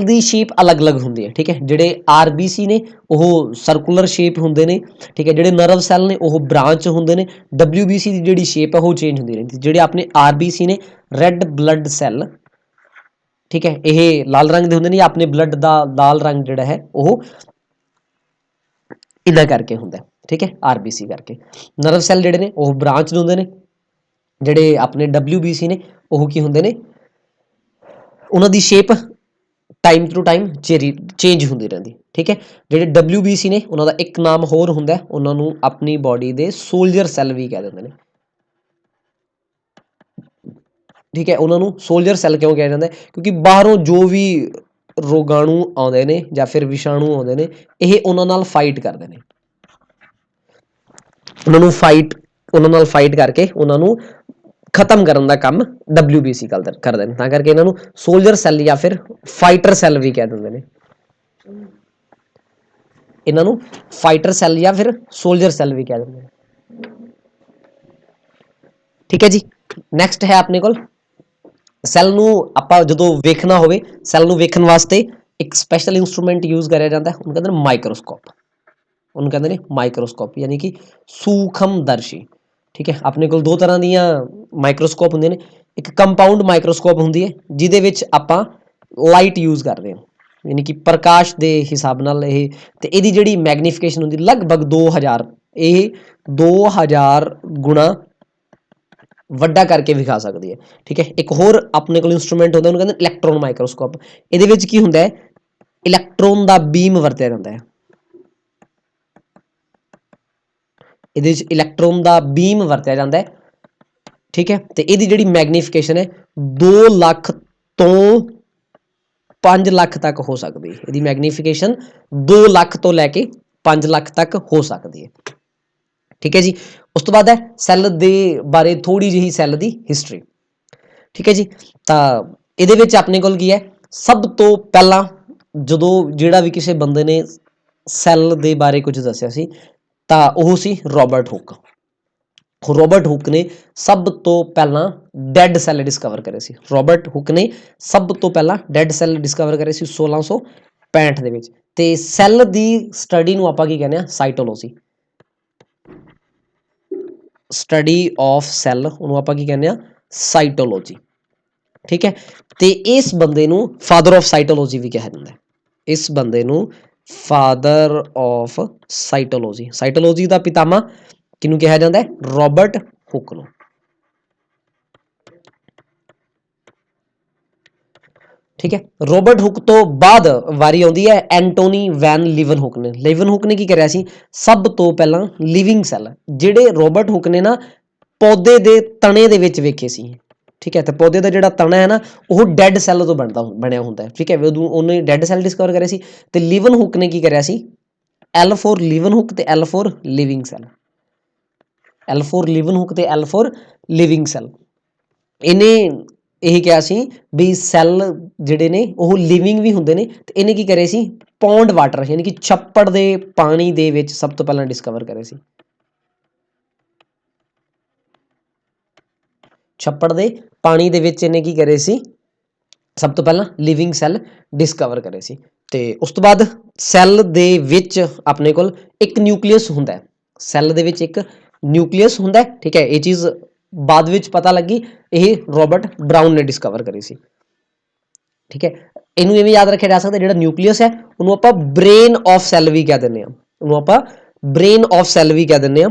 ਦੀ ਸ਼ੇਪ ਅਲੱਗ-ਅਲੱਗ ਹੁੰਦੀ ਹੈ, ਠੀਕ ਹੈ। ਜਿਹੜੇ RBC ਨੇ ਉਹ ਸਰਕੂਲਰ ਸ਼ੇਪ ਹੁੰਦੇ ਨੇ, ਠੀਕ ਹੈ। ਜਿਹੜੇ ਨਰਵ ਸੈੱਲ ਨੇ ਉਹ ਬ੍ਰਾਂਚ ਹੁੰਦੇ ਨੇ। WBC ਦੀ ਜਿਹੜੀ ਸ਼ੇਪ ਹੈ ਉਹ ਚੇਂਜ ਹੁੰਦੀ ਰਹਿੰਦੀ। ਜਿਹੜੇ ਆਪਣੇ RBC ਨੇ ਰੈੱਡ ਬਲੱਡ ਸੈੱਲ, ਠੀਕ ਹੈ, ਇਹ ਲਾਲ ਰੰਗ ਦੇ ਹੁੰਦੇ ਨੇ। ਆਪਣੇ ਬਲੱਡ ਦਾ ਲਾਲ ਰੰਗ ਜਿਹੜਾ ਹੈ ਉਹ ਇਹਨਾਂ ਕਰਕੇ ਹੁੰਦਾ, ਠੀਕ ਹੈ, RBC ਕਰਕੇ। ਨਰਵ ਸੈੱਲ ਜਿਹੜੇ ਨੇ ਉਹ ਬ੍ਰਾਂਚ ਹੁੰਦੇ ਨੇ। ਜਿਹੜੇ ਆਪਣੇ WBC ਨੇ ਉਹ ਕੀ ਹੁੰਦੇ ਨੇ, ਉਹਨਾਂ ਦੀ shape time to time change ਹੁੰਦੀ ਰਹਿੰਦੀ, ਠੀਕ ਹੈ। ਜਿਹੜੇ WBC ਨੇ ਉਹਨਾਂ ਦਾ ਇੱਕ ਨਾਮ ਹੋਰ ਹੁੰਦਾ, ਉਹਨਾਂ ਨੂੰ ਆਪਣੀ ਬੋਡੀ ਦੇ ਸੋਲਜਰ ਸੈੱਲ ਵੀ ਕਹਿ ਦਿੰਦੇ ਨੇ, ਠੀਕ ਹੈ। ਉਹਨਾਂ ਨੂੰ ਸੋਲਜਰ ਸੈੱਲ ਕਿਉਂ ਕਿਹਾ ਜਾਂਦਾ, ਕਿਉਂਕਿ ਬਾਹਰੋਂ ਜੋ ਵੀ ਰੋਗਾਣੂ ਆਉਂਦੇ ਨੇ ਜਾਂ ਫਿਰ ਵਿਸ਼ਾਣੂ ਆਉਂਦੇ ਨੇ ਇਹ ਉਹਨਾਂ ਨਾਲ ਫਾਈਟ ਕਰਦੇ ਨੇ, ਉਹਨਾਂ ਨਾਲ ਫਾਈਟ ਕਰਕੇ ਉਹਨਾਂ ਨੂੰ ਖਤਮ ਕਰਨ ਦਾ ਕੰਮ WBC ਕਰਦੇ ਨੇ। ਤਾਂ ਕਰਕੇ ਇਹਨਾਂ ਨੂੰ ਸੋਲਜਰ ਸੈੱਲ ਜਾਂ ਫਿਰ ਫਾਈਟਰ ਸੈੱਲ ਵੀ ਕਹਿ ਦਿੰਦੇ ਨੇ। ਇਹਨਾਂ ਨੂੰ ਫਾਈਟਰ ਸੈੱਲ ਜਾਂ ਫਿਰ ਸੋਲਜਰ ਸੈੱਲ ਵੀ ਕਹਿ ਦਿੰਦੇ ਨੇ, ਠੀਕ ਹੈ ਜੀ। ਨੈਕਸਟ ਹੈ ਆਪਣੇ ਕੋਲ ਸੈੱਲ ਨੂੰ ਆਪਾਂ ਜਦੋਂ ਵੇਖਣਾ ਹੋਵੇ, ਸੈੱਲ ਨੂੰ ਵੇਖਣ ਵਾਸਤੇ ਇੱਕ ਸਪੈਸ਼ਲ ਇੰਸਟਰੂਮੈਂਟ ਯੂਜ਼ ਕਰਿਆ ਜਾਂਦਾ, ਉਹਨੂੰ ਕਹਿੰਦੇ ਨੇ ਮਾਈਕਰੋਸਕੋਪ। ਉਹਨੂੰ ਕਹਿੰਦੇ ਨੇ ਮਾਈਕਰੋਸਕੋਪ ਯਾਨੀ ਕਿ ਸੂਖਮਦਰਸ਼ੀ, ਠੀਕ ਹੈ। ਆਪਣੇ ਕੋਲ ਦੋ ਤਰ੍ਹਾਂ ਦੀਆਂ ਮਾਈਕਰੋਸਕੋਪ ਹੁੰਦੇ ਨੇ। ਇੱਕ ਕੰਪਾਊਂਡ ਮਾਈਕਰੋਸਕੋਪ ਹੁੰਦੀ ਹੈ ਜਿਹਦੇ ਵਿੱਚ ਆਪਾਂ ਲਾਈਟ ਯੂਜ਼ ਕਰਦੇ ਹਾਂ, ਯਾਨੀ ਕਿ ਪ੍ਰਕਾਸ਼ ਦੇ ਹਿਸਾਬ ਨਾਲ ਇਹ, ਤੇ ਇਹਦੀ ਜਿਹੜੀ ਮੈਗਨੀਫਿਕੇਸ਼ਨ ਹੁੰਦੀ ਲਗਭਗ 2000, ਇਹ 2000 ਗੁਣਾ ਵੱਡਾ ਕਰਕੇ ਵਿਖਾ ਸਕਦੀ ਹੈ, ਠੀਕ ਹੈ। ਇੱਕ ਹੋਰ ਆਪਣੇ ਕੋਲ ਇੰਸਟਰੂਮੈਂਟ ਹੁੰਦਾ ਉਹਨੂੰ ਕਹਿੰਦੇ ਇਲੈਕਟ੍ਰੋਨ ਮਾਈਕਰੋਸਕੋਪ। ਇਹਦੇ ਵਿੱਚ ਕੀ ਹੁੰਦਾ ਹੈ ਇਲੈਕਟ੍ਰੋਨ ਦਾ ਬੀਮ ਵਰਤਿਆ ਜਾਂਦਾ ਹੈ, ਇਹਦੇ ਵਿੱਚ ਇਲੈਕਟ੍ਰੋਨ ਦਾ ਬੀਮ ਵਰਤਿਆ ਜਾਂਦਾ ਹੈ, ਠੀਕ ਹੈ। ਤੇ ਇਹਦੀ ਜਿਹੜੀ ਮੈਗਨੀਫਿਕੇਸ਼ਨ ਹੈ 2 ਲੱਖ ਤੋਂ 5 ਲੱਖ ਤੱਕ ਹੋ ਸਕਦੀ ਹੈ। ਇਹਦੀ ਮੈਗਨੀਫਿਕੇਸ਼ਨ 2 ਲੱਖ ਤੋਂ ਲੈ ਕੇ 5 ਲੱਖ ਤੱਕ ਹੋ ਸਕਦੀ ਹੈ, ਠੀਕ ਹੈ ਜੀ। ਉਸ ਤੋਂ ਬਾਅਦ ਹੈ ਸੈੱਲ ਦੇ ਬਾਰੇ ਥੋੜੀ ਜਿਹੀ ਸੈੱਲ ਦੀ ਹਿਸਟਰੀ, ਠੀਕ ਹੈ ਜੀ। ਤਾਂ ਇਹਦੇ ਵਿੱਚ ਆਪਣੇ ਕੋਲ ਕੀ ਹੈ, ਸਭ ਤੋਂ ਪਹਿਲਾਂ ਜਦੋਂ ਜਿਹੜਾ ਵੀ ਕਿਸੇ ਬੰਦੇ ਨੇ ਸੈੱਲ ਦੇ ਬਾਰੇ ਕੁਝ ਦੱਸਿਆ ਸੀ ਤਾਂ ਉਹ ਸੀ ਰੋਬਰਟ ਹੁੱਕ। ਰੋਬਰਟ ਹੁੱਕ ਨੇ ਸਭ ਤੋਂ ਪਹਿਲਾਂ ਡੈਡ ਸੈੱਲ ਡਿਸਕਵਰ ਕਰੇ ਸੀ। ਰੋਬਰਟ ਹੁੱਕ ਨੇ ਸਭ ਤੋਂ ਪਹਿਲਾਂ ਡੈਡ ਸੈੱਲ ਡਿਸਕਵਰ ਕਰੇ ਸੀ 1665 ਦੇ ਵਿੱਚ। ਤੇ ਸੈੱਲ ਦੀ ਸਟੱਡੀ ਨੂੰ ਆਪਾਂ ਕੀ ਕਹਿੰਦੇ ਆ ਸਾਈਟੋਲੋਜੀ, ਸਟੱਡੀ ਆਫ ਸੈੱਲ ਉਹਨੂੰ ਆਪਾਂ ਕੀ ਕਹਿੰਦੇ ਆ ਸਾਈਟੋਲੋਜੀ, ਠੀਕ ਹੈ। ਤੇ ਇਸ ਬੰਦੇ ਨੂੰ ਫਾਦਰ ਆਫ ਸਾਈਟੋਲੋਜੀ ਵੀ ਕਿਹਾ ਜਾਂਦਾ ਹੈ। ਇਸ ਬੰਦੇ ਨੂੰ ਫਾਦਰ ਆਫ ਸਾਈਟੋਲੋਜੀ, ਸਾਈਟੋਲੋਜੀ ਦਾ ਪਿਤਾਮਾ ਕਿਹਨੂੰ ਕਿਹਾ ਜਾਂਦਾ ਹੈ ਰੋਬਰਟ ਹੁੱਕ ਨੂੰ, ਠੀਕ ਹੈ। ਰੋਬਰਟ ਹੁੱਕ ਤੋਂ ਬਾਅਦ ਵਾਰੀ ਆਉਂਦੀ ਹੈ ਐਂਟੋਨੀ ਵੈਨ ਲੀਵਨਹੁੱਕ ਨੇ। ਲੀਵਨਹੁੱਕ ਨੇ ਕੀ ਕਰਿਆ ਸੀ, ਸਭ ਤੋਂ ਪਹਿਲਾਂ ਲਿਵਿੰਗ ਸੈੱਲ ਜਿਹੜੇ ਰੋਬਰਟ ਹੁੱਕ ਨੇ ਨਾ ਪੌਦੇ ਦੇ ਤਣੇ ਦੇ ਵਿੱਚ ਵੇਖੇ ਸੀ, ਠੀਕ ਹੈ। ਤੇ ਪੌਦੇ ਦਾ ਜਿਹੜਾ ਤਣਾ ਹੈ ਨਾ ਉਹ ਡੈਡ ਸੈੱਲ ਤੋਂ ਬਣਿਆ ਹੁੰਦਾ ਹੈ, ਠੀਕ ਹੈ। ਉਦੋਂ ਉਹਨੇ ਡੈਡ ਸੈੱਲ ਡਿਸਕਵਰ ਕਰਿਆ ਸੀ। ਤੇ ਲੀਵਨਹੁੱਕ ਨੇ ਕੀ ਕਰਿਆ ਸੀ L ਫॉर ਲੀਵਨਹੁੱਕ ਤੇ L for living cell, L for Leeuwenhoek ਤੇ L ਫॉर ਲਿਵਿੰਗ ਸੈੱਲ। ਇਹਨੇ ਇਹ ਕਿਹਾ ਸੀ ਵੀ ਸੈੱਲ ਜਿਹੜੇ ਨੇ ਉਹ ਲਿਵਿੰਗ ਵੀ ਹੁੰਦੇ ਨੇ ਤੇ ਇਹਨੇ ਕੀ ਕਰੇ ਸੀ ਪੌਂਡ ਵਾਟਰ ਯਾਨੀ ਕਿ ਛੱਪੜ ਦੇ ਪਾਣੀ ਦੇ ਵਿੱਚ ਸਭ ਤੋਂ ਪਹਿਲਾਂ ਡਿਸਕਵਰ ਕਰੇ ਸੀ। ਛੱਪੜ ਦੇ ਪਾਣੀ ਦੇ ਵਿੱਚ ਇਹਨੇ ਕੀ ਕਰੇ ਸੀ ਸਭ ਤੋਂ ਪਹਿਲਾਂ ਲਿਵਿੰਗ ਸੈੱਲ ਡਿਸਕਵਰ ਕਰੇ ਸੀ। ਤੇ ਉਸ ਤੋਂ ਬਾਅਦ ਸੈੱਲ ਦੇ ਵਿੱਚ ਆਪਣੇ ਕੋਲ ਇੱਕ ਨਿਊਕਲੀਅਸ ਹੁੰਦਾ ਹੈ, ਸੈੱਲ ਦੇ ਵਿੱਚ ਇੱਕ ਨਿਊਕਲੀਅਸ ਹੁੰਦਾ ਹੈ, ਠੀਕ ਹੈ। ਇਹ ਚੀਜ਼ ਬਾਅਦ ਵਿੱਚ ਪਤਾ ਲੱਗੀ, ਇਹ ਰੋਬਰਟ ਬਰਾਊਨ ਨੇ ਡਿਸਕਵਰ ਕਰੀ ਸੀ, ਠੀਕ ਹੈ। ਇਹਨੂੰ ਇਵੇਂ ਯਾਦ ਰੱਖਿਆ ਜਾ ਸਕਦਾ ਜਿਹੜਾ ਨਿਊਕਲੀਅਸ ਹੈ ਉਹਨੂੰ ਆਪਾਂ ਬ੍ਰੇਨ ਆਫ ਸੈੱਲ ਵੀ ਕਹਿ ਦਿੰਦੇ ਹਾਂ, ਉਹਨੂੰ ਆਪਾਂ ਬ੍ਰੇਨ ਆਫ ਸੈੱਲ ਵੀ ਕਹਿ ਦਿੰਦੇ ਹਾਂ।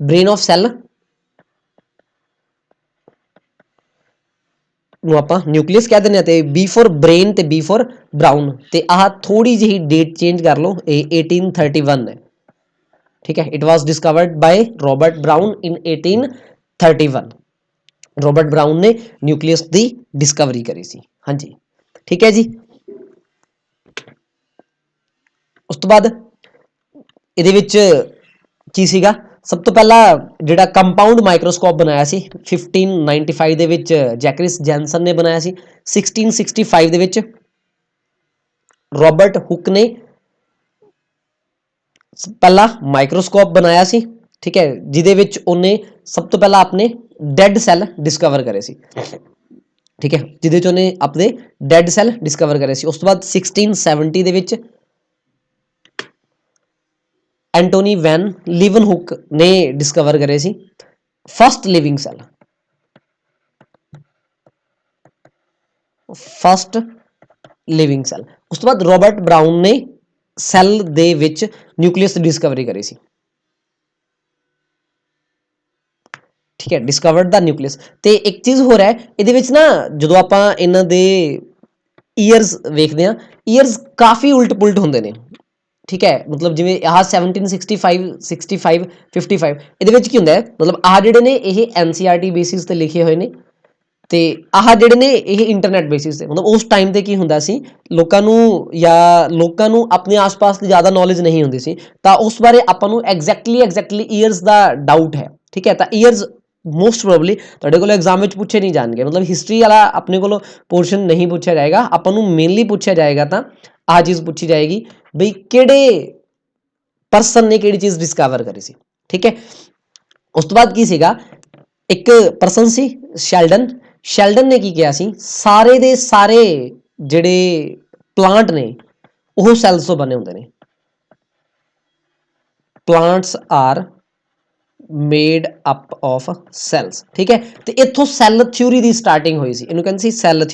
ਬ੍ਰੇਨ ਆਫ ਸੈੱਲ ਨੂੰ ਆਪਾਂ ਨਿਊਕਲੀਅਸ ਕਹਿ ਦਿੰਦੇ ਹਾਂ। ਤੇ ਬੀ ਫॉर ਬ੍ਰੇਨ ਤੇ ਬੀ ਫॉर ਬਰਾਊਨ, ਤੇ ਆਹ ਥੋੜੀ ਜਿਹੀ ਡੇਟ ਚੇਂਜ ਕਰ ਲਓ, ਇਹ 1831 ਹੈ, ਠੀਕ ਹੈ। It was discovered by Robert Brown in 1831। Robert Brown ਨੇ ਨਿਊਕਲੀਅਸ ਦੀ ਡਿਸਕਵਰੀ ਕਰੀ ਸੀ, ਹਾਂਜੀ, ਠੀਕ ਹੈ ਜੀ। ਉਸ ਤੋਂ ਬਾਅਦ ਇਹਦੇ ਵਿੱਚ ਕੀ ਸੀਗਾ, ਸਭ ਤੋਂ ਪਹਿਲਾਂ ਜਿਹੜਾ ਕੰਪਾਊਂਡ ਮਾਈਕਰੋਸਕੋਪ ਬਣਾਇਆ ਸੀ 1595 ਦੇ ਵਿੱਚ ਜੈਕਰਿਸ ਜੈਨਸਨ ਨੇ ਬਣਾਇਆ ਸੀ। 1665 ਦੇ ਵਿੱਚ ਰੋਬਰਟ ਹੁੱਕ ਨੇ ਪਹਿਲਾ ਮਾਈਕਰੋਸਕੋਪ ਬਣਾਇਆ ਸੀ, ਠੀਕ ਹੈ, ਜਿਹਦੇ ਵਿੱਚ ਉਹਨੇ ਸਭ ਤੋਂ ਪਹਿਲਾਂ ਆਪਣੇ ਡੈਡ ਸੈੱਲ ਡਿਸਕਵਰ ਕਰੇ ਸੀ, ਠੀਕ ਹੈ, ਜਿਹਦੇ ਚ ਉਹਨੇ ਆਪਣੇ ਡੈਡ ਸੈੱਲ ਡਿਸਕਵਰ ਕਰੇ ਸੀ। ਉਸ ਤੋਂ ਬਾਅਦ 1670 ਦੇ ਵਿੱਚ ਐਂਟੋਨੀ ਵੈਨ ਲੀਵਨਹੁੱਕ ਨੇ ਡਿਸਕਵਰ ਕਰੇ ਸੀ first living cell, first living cell. ਉਸ ਤੋਂ ਬਾਅਦ ਰੋਬਰਟ ਬਰਾਊਨ ਨੇ ਸੈੱਲ ਦੇ ਵਿੱਚ ਨਿਊਕਲੀਅਸ ਦੀ ਡਿਸਕਵਰੀ ਕਰੀ ਸੀ, ਠੀਕ ਹੈ, ਡਿਸਕਵਰਡ ਦਾ ਨਿਊਕਲੀਅਸ। ਤੇ ਇੱਕ ਚੀਜ਼ ਹੋਰ ਹੈ ਇਹਦੇ ਵਿੱਚ ਨਾ, ਜਦੋਂ ਆਪਾਂ ਇਹਨਾਂ ਦੇ ਈਅਰਸ ਵੇਖਦੇ ਹਾਂ, ਈਅਰਸ ਕਾਫੀ ਉਲਟ ਪੁਲਟ ਹੁੰਦੇ ਨੇ, ਠੀਕ ਹੈ। ਮਤਲਬ ਜਿਵੇਂ ਆਹ 1765 65 55 ਇਹਦੇ ਵਿੱਚ ਕੀ ਹੁੰਦਾ ਹੈ, ਮਤਲਬ ਆਹ ਜਿਹੜੇ ਨੇ ਇਹ NCERT ਬੇਸਿਸ ਤੇ ਲਿਖੇ ਹੋਏ ਨੇ, ਤੇ ਆਹ ਜਿਹੜੇ ਨੇ ਇਹ ਇੰਟਰਨੈਟ ਬੇਸਿਸ ਤੇ। ਮਤਲਬ ਉਸ ਟਾਈਮ ਤੇ ਕੀ ਹੁੰਦਾ ਸੀ, ਲੋਕਾਂ ਨੂੰ ਆਪਣੇ ਆਸ-ਪਾਸ ਦੀ ਜ਼ਿਆਦਾ ਨੌਲੇਜ ਨਹੀਂ ਹੁੰਦੀ ਸੀ, ਤਾਂ ਉਸ ਬਾਰੇ ਆਪਾਂ ਨੂੰ ਐਗਜ਼ੈਕਟਲੀ ਈਅਰਸ ਦਾ ਡਾਊਟ ਹੈ, ਠੀਕ ਹੈ। ਤਾਂ ਈਅਰਸ ਮੋਸਟ ਪ੍ਰੋਬਬਲੀ ਤੁਹਾਡੇ ਕੋਲ ਐਗਜ਼ਾਮ ਵਿੱਚ ਪੁੱਛੇ ਨਹੀਂ ਜਾਣਗੇ, ਮਤਲਬ ਹਿਸਟਰੀ ਵਾਲਾ ਆਪਣੇ ਕੋਲੋਂ ਪੋਰਸ਼ਨ ਨਹੀਂ ਪੁੱਛਿਆ ਜਾਏਗਾ, ਆਪਾਂ ਨੂੰ ਮੇਨਲੀ ਪੁੱਛਿਆ ਜਾਏਗਾ ਤਾਂ ਆਹ ਚੀਜ਼ ਪੁੱਛੀ ਜਾਏਗੀ ਬਈ ਕਿਹੜੇ ਪਰਸਨ ਨੇ ਕਿਹੜੀ ਚੀਜ਼ ਡਿਸਕਵਰ ਕਰੀ ਸੀ, ਠੀਕ ਹੈ। ਉਸ ਤੋਂ ਬਾਅਦ ਕੀ ਸੀਗਾ, ਇੱਕ ਪਰਸਨ ਸੀ ਸ਼ੈਲਡਨ ਨੇ ਕੀ ਕਿਹਾ ਸੀ, ਸਾਰੇ ਦੇ ਸਾਰੇ ਜਿਹੜੇ ਪਲਾਂਟ ਨੇ ਉਹ ਸੈਲਸ ਤੋਂ ਬਣੇ ਹੁੰਦੇ ਨੇ, plants are made up of cells, ਠੀਕ ਹੈ। ਤੇ ਇੱਥੋਂ ਸੈੱਲ ਥਿਊਰੀ ਦੀ ਸਟਾਰਟਿੰਗ ਹੋਈ ਸੀ, ਇਹਨੂੰ ਕਹਿੰਦੇ ਸੀ ਸੈੱਲ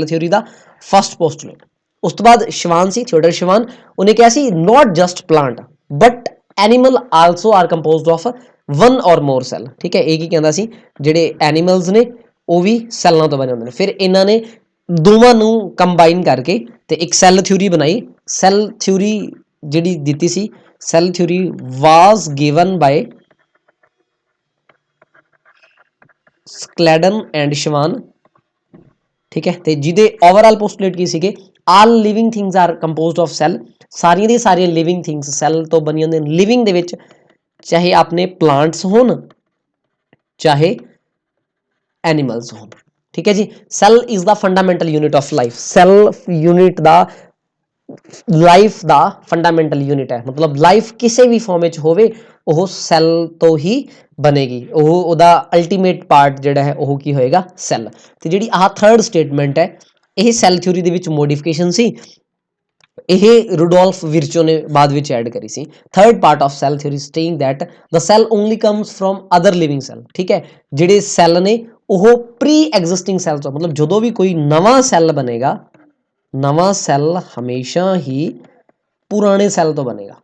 ਥਿਊਰੀ ਦਾ ਫਸਟ ਪੋਸਟੂਲੇਟ। ਉਸ ਤੋਂ ਬਾਅਦ ਸ਼ਵਾਨ ਸੀ, ਥਿਓਡਰ ਸ਼ਵਾਨ, ਉਹਨੇ ਕਿਹਾ ਸੀ not just plant but animal also are composed of one or more cell, ਠੀਕ ਹੈ। ਇਹ ਕੀ ਕਹਿੰਦਾ ਸੀ, ਜਿਹੜੇ ਐਨੀਮਲਸ ਨੇ ਉਹ ਵੀ ਸੈੱਲਾਂ ਤੋਂ ਬਣੇ ਹੁੰਦੇ ਨੇ। ਫਿਰ ਇਹਨਾਂ ਨੇ ਦੋਵਾਂ ਨੂੰ ਕੰਬਾਈਨ ਕਰਕੇ ਤੇ ਇੱਕ ਸੈੱਲ ਥਿਊਰੀ ਬਣਾਈ। ਸੈੱਲ ਥਿਊਰੀ ਜਿਹੜੀ ਦਿੱਤੀ ਸੀ, cell theory was given by Schleiden and Schwann, ਠੀਕ ਹੈ। ਤੇ ਜਿਹਦੇ ਓਵਰਆਲ ਪੋਸਟੂਲੇਟ ਕੀ ਸੀਗੇ, all living things are composed of cell, ਸਾਰੀਆਂ ਦੀਆਂ ਸਾਰੀਆਂ ਲਿਵਿੰਗ ਥਿੰਗਸ ਸੈੱਲ ਤੋਂ ਬਣੀਆਂ ਹੁੰਦੀਆਂ ਨੇ। ਲਿਵਿੰਗ ਦੇ ਵਿੱਚ ਚਾਹੇ ਆਪਣੇ ਪਲਾਂਟਸ ਹੋਣ ਚਾਹੇ ਐਨੀਮਲਸ ਹੋਣ, ਠੀਕ ਹੈ ਜੀ। Cell is the fundamental unit of life, cell unit the life the fundamental unit ਹੈ, ਮਤਲਬ ਲਾਈਫ ਕਿਸੇ ਵੀ ਫਾਰਮ ਵਿੱਚ ਹੋਵੇ ਉਹ ਸੈੱਲ ਤੋਂ ਹੀ ਬਣੇਗੀ, ਉਹਦਾ ਅਲਟੀਮੇਟ ਪਾਰਟ ਜਿਹੜਾ ਹੈ ਉਹ ਕੀ ਹੋਏਗਾ, ਸੈੱਲ। ਤੇ ਜਿਹੜੀ ਆਹ ਥਰਡ ਸਟੇਟਮੈਂਟ ਹੈ ਇਹ ਸੈੱਲ ਥਿਊਰੀ ਦੇ ਵਿੱਚ ਮੋਡੀਫਿਕੇਸ਼ਨ ਸੀ, ਇਹ ਰੂਡੋਲਫ ਵਿਰਚੋ ਨੇ ਬਾਅਦ ਵਿੱਚ ਐਡ ਕਰੀ ਸੀ। Third part of cell theory staying that the cell only comes from other living cell, ਠੀਕ ਹੈ। ਜਿਹੜੇ ਸੈੱਲ ਨੇ ਉਹ ਪ੍ਰੀ ਐਗਜ਼ਿਸਟਿੰਗ ਸੈੱਲ ਤੋਂ, ਮਤਲਬ ਜਦੋਂ ਵੀ ਕੋਈ ਨਵਾਂ ਸੈੱਲ ਬਣੇਗਾ, ਨਵਾਂ ਸੈੱਲ ਹਮੇਸ਼ਾ ਹੀ ਪੁਰਾਣੇ ਸੈੱਲ ਤੋਂ ਬਣੇਗਾ,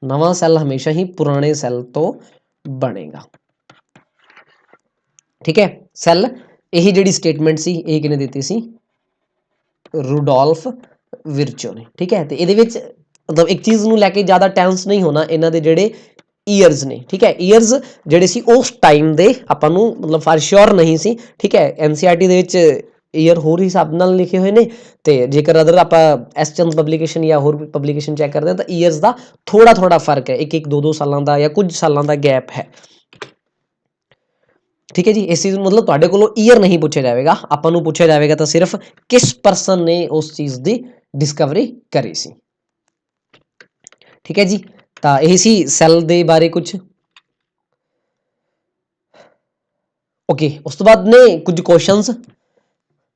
ਨਵਾਂ ਸੈੱਲ ਹਮੇਸ਼ਾ ਹੀ ਪੁਰਾਣੇ ਸੈੱਲ ਤੋਂ ਬਣੇਗਾ, ਠੀਕ ਹੈ। ਸੈੱਲ ਇਹ ਜਿਹੜੀ ਸਟੇਟਮੈਂਟ ਸੀ ਇਹ ਕਿਹਨੇ ਦਿੱਤੀ ਸੀ, ਰੂਡੋਲਫ ਵਿਰਚੋ ਨੇ, ਠੀਕ ਹੈ। ਤੇ ਇਹਦੇ ਵਿੱਚ ਮਤਲਬ ਇੱਕ ਚੀਜ਼ ਨੂੰ ਲੈ ਕੇ ਜ਼ਿਆਦਾ ਟੈਂਸ ਨਹੀਂ ਹੋਣਾ, ਇਹਨਾਂ ਦੇ ਜਿਹੜੇ ਈਅਰਸ ਨੇ, ਠੀਕ ਹੈ, ਈਅਰਸ ਜਿਹੜੇ ਸੀ ਉਸ ਟਾਈਮ ਦੇ ਆਪਾਂ ਨੂੰ ਮਤਲਬ ਫਾਰ ਸ਼ੋਰ ਨਹੀਂ ਸੀ, ਠੀਕ ਹੈ। NCERT ਦੇ ਵਿੱਚ ਈਅਰ ਹੋਰ ਹਿਸਾਬ ਨਾਲ ਲਿਖੇ ਹੋਏ ਨੇ, ਤੇ ਜੇਕਰ ਅਦਰ ਆਪਾਂ ਐਸ ਚੰਦ ਪਬਲੀਕੇਸ਼ਨ ਜਾਂ ਹੋਰ ਪਬਲੀਕੇਸ਼ਨ ਚੈੱਕ ਕਰਦੇ ਹਾਂ ਤਾਂ ਈਅਰਸ ਦਾ ਥੋੜਾ ਫਰਕ ਹੈ, ਇੱਕ 2 ਸਾਲਾਂ ਦਾ ਜਾਂ ਕੁਝ ਸਾਲਾਂ ਦਾ ਗੈਪ ਹੈ। ਠੀਕ ਹੈ ਜੀ, ਇਸ ਚੀਜ਼ ਨੂੰ ਮਤਲਬ ਤੁਹਾਡੇ ਕੋਲੋਂ ਈਅਰ ਨਹੀਂ ਪੁੱਛਿਆ ਜਾਵੇਗਾ, ਆਪਾਂ ਨੂੰ ਪੁੱਛਿਆ ਜਾਵੇਗਾ ਤਾਂ ਸਿਰਫ ਕਿਸ ਪਰਸਨ ਨੇ ਉਸ ਚੀਜ਼ ਦੀ ਡਿਸਕਵਰੀ ਕਰੀ ਸੀ। ਠੀਕ ਹੈ ਜੀ, ਤਾਂ ਇਹ ਸੀ ਸੈੱਲ ਦੇ ਬਾਰੇ ਕੁਝ। ਓਕੇ, ਉਸ ਤੋਂ ਬਾਅਦ ਨੇ ਕੁਝ questions.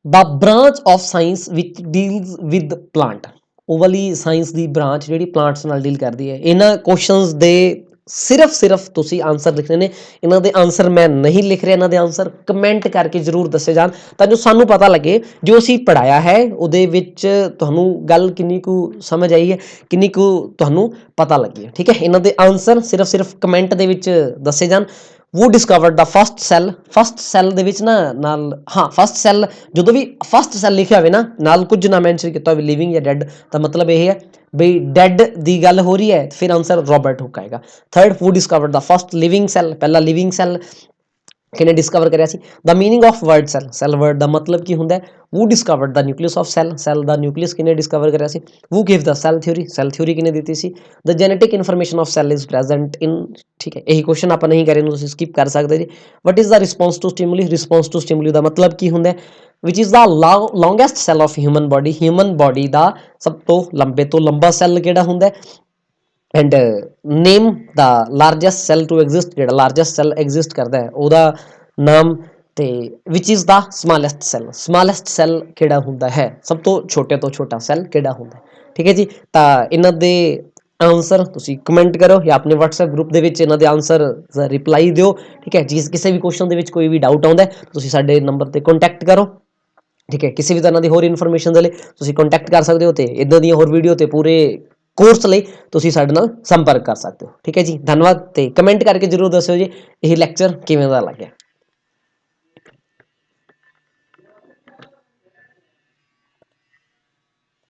The branch of science which deals with plant, ਉਹ ਵਾਲੀ ਸਾਇੰਸ ਦੀ ਬ੍ਰਾਂਚ ਜਿਹੜੀ ਪਲਾਂਟਸ ਨਾਲ ਡੀਲ ਕਰਦੀ ਹੈ। ਇਹਨਾਂ ਕੁਐਸਚਨਸ ਦੇ ਸਿਰਫ ਤੁਸੀਂ ਆਨਸਰ ਲਿਖਣੇ ਨੇ। ਇਹਨਾਂ ਦੇ ਆਨਸਰ ਮੈਂ ਨਹੀਂ ਲਿਖ ਰਿਹਾ, ਇਹਨਾਂ ਦੇ ਆਨਸਰ ਕਮੈਂਟ ਕਰਕੇ ਜ਼ਰੂਰ ਦੱਸੇ ਜਾਣ, ਤਾਂ ਜੋ ਸਾਨੂੰ ਪਤਾ ਲੱਗੇ ਜੋ ਅਸੀਂ ਪੜ੍ਹਾਇਆ ਹੈ ਉਹਦੇ ਵਿੱਚ ਤੁਹਾਨੂੰ ਗੱਲ ਕਿੰਨੀ ਕੁ ਸਮਝ ਆਈ ਹੈ, ਕਿੰਨੀ ਕੁ ਤੁਹਾਨੂੰ ਪਤਾ ਲੱਗੀ ਹੈ। ਠੀਕ ਹੈ, ਇਹਨਾਂ ਦੇ ਆਨਸਰ ਸਿਰਫ ਕਮੈਂਟ ਦੇ ਵਿੱਚ ਦੱਸੇ ਜਾਣ। ਵੂ discovered the first cell, first cell ਦੇ ਵਿੱਚ ਨਾ ਨਾਲ, ਹਾਂ ਫਸਟ ਸੈੱਲ, ਜਦੋਂ ਵੀ ਫਸਟ ਸੈੱਲ ਲਿਖਿਆ ਹੋਵੇ ਨਾ ਨਾਲ ਕੁਝ ਨਾ ਮੈਂਸ਼ਨ ਕੀਤਾ ਹੋਵੇ ਲਿਵਿੰਗ ਜਾਂ ਡੈਡ, ਤਾਂ ਮਤਲਬ ਇਹ ਹੈ ਬਈ ਡੈਡ ਦੀ ਗੱਲ ਹੋ ਰਹੀ ਹੈ, ਫਿਰ ਆਨਸਰ ਰੋਬਰਟ ਹੁੱਕ ਆਏਗਾ। Third, who discovered the first living cell, ਪਹਿਲਾ ਲਿਵਿੰਗ ਸੈੱਲ ਕਿਹਨੇ ਡਿਸਕਵਰ ਕਰਿਆ ਸੀ। The meaning of word cell, cell word ਦਾ ਮਤਲਬ ਕੀ ਹੁੰਦਾ ਹੈ। Who discovered the nucleus of cell, cell ਦਾ ਨਿਊਕਲੀਅਸ ਕਿਹਨੇ ਡਿਸਕਵਰ ਕਰਿਆ ਸੀ। Who give the cell theory, cell theory ਕਿਹਨੇ ਦਿੱਤੀ ਸੀ। The genetic information of cell is present in, ਠੀਕ ਹੈ ਇਹੀ ਕੁਐਸਚਨ ਆਪਾਂ ਨਹੀਂ ਕਰੇ, ਤੁਸੀਂ ਸਕਿਪ ਕਰ ਸਕਦੇ ਜੀ। What is the response to stimuli, response to stimuli ਦਾ ਮਤਲਬ ਕੀ ਹੁੰਦਾ ਹੈ। Which is the longest cell of human body, human body ਦਾ ਸਭ ਤੋਂ ਲੰਬੇ ਤੋਂ ਲੰਬਾ ਸੈੱਲ ਕਿਹੜਾ ਹੁੰਦਾ ਹੈ। And name the largest cell to exist, ਜਿਹੜਾ ਲਾਰਜੈਸਟ ਸੈੱਲ ਐਗਜ਼ਿਸਟ ਕਰਦਾ ਹੈ ਉਹਦਾ ਨਾਮ। ਤੇ which is the smallest cell, smallest cell ਕਿਹੜਾ ਹੁੰਦਾ ਹੈ, ਸਭ ਤੋਂ ਛੋਟਾ ਸੈੱਲ ਕਿਹੜਾ ਹੁੰਦਾ। ਠੀਕ ਹੈ ਜੀ, ਤਾਂ ਇਹਨਾਂ ਦੇ ਆਨਸਰ ਤੁਸੀਂ ਕਮੈਂਟ ਕਰੋ ਜਾਂ ਆਪਣੇ WhatsApp ਗਰੁੱਪ ਦੇ ਵਿੱਚ ਇਹਨਾਂ ਦੇ ਆਨਸਰ ਰਿਪਲਾਈ ਦਿਓ। ਠੀਕ ਹੈ ਜੀ, ਕਿਸੇ ਵੀ ਕੁਐਸਚਨ ਦੇ ਵਿੱਚ ਕੋਈ ਵੀ ਡਾਊਟ ਆਉਂਦਾ ਤੁਸੀਂ ਸਾਡੇ ਨੰਬਰ 'ਤੇ ਕੰਟੈਕਟ ਕਰੋ। ਠੀਕ ਹੈ, ਕਿਸੇ ਵੀ ਤਰ੍ਹਾਂ ਦੀ ਹੋਰ ਇਨਫੋਰਮੇਸ਼ਨ ਦੇ ਲਈ ਤੁਸੀਂ ਕੰਟੈਕਟ ਕਰ ਸਕਦੇ ਹੋ, ਤੇ ਇੱਦਾਂ ਦੀਆਂ ਹੋਰ ਵੀਡੀਓ ਤੇ ਪੂਰੇ ਕੋਰਸ ਲਈ ਤੁਸੀਂ ਸਾਡੇ ਨਾਲ ਸੰਪਰਕ ਕਰ ਸਕਦੇ ਹੋ। ਠੀਕ ਹੈ ਜੀ, ਧੰਨਵਾਦ, ਤੇ ਕਮੈਂਟ ਕਰਕੇ ਜ਼ਰੂਰ ਦੱਸਿਓ ਜੀ ਇਹ ਲੈਕਚਰ ਕਿਵੇਂ ਦਾ ਲੱਗਿਆ।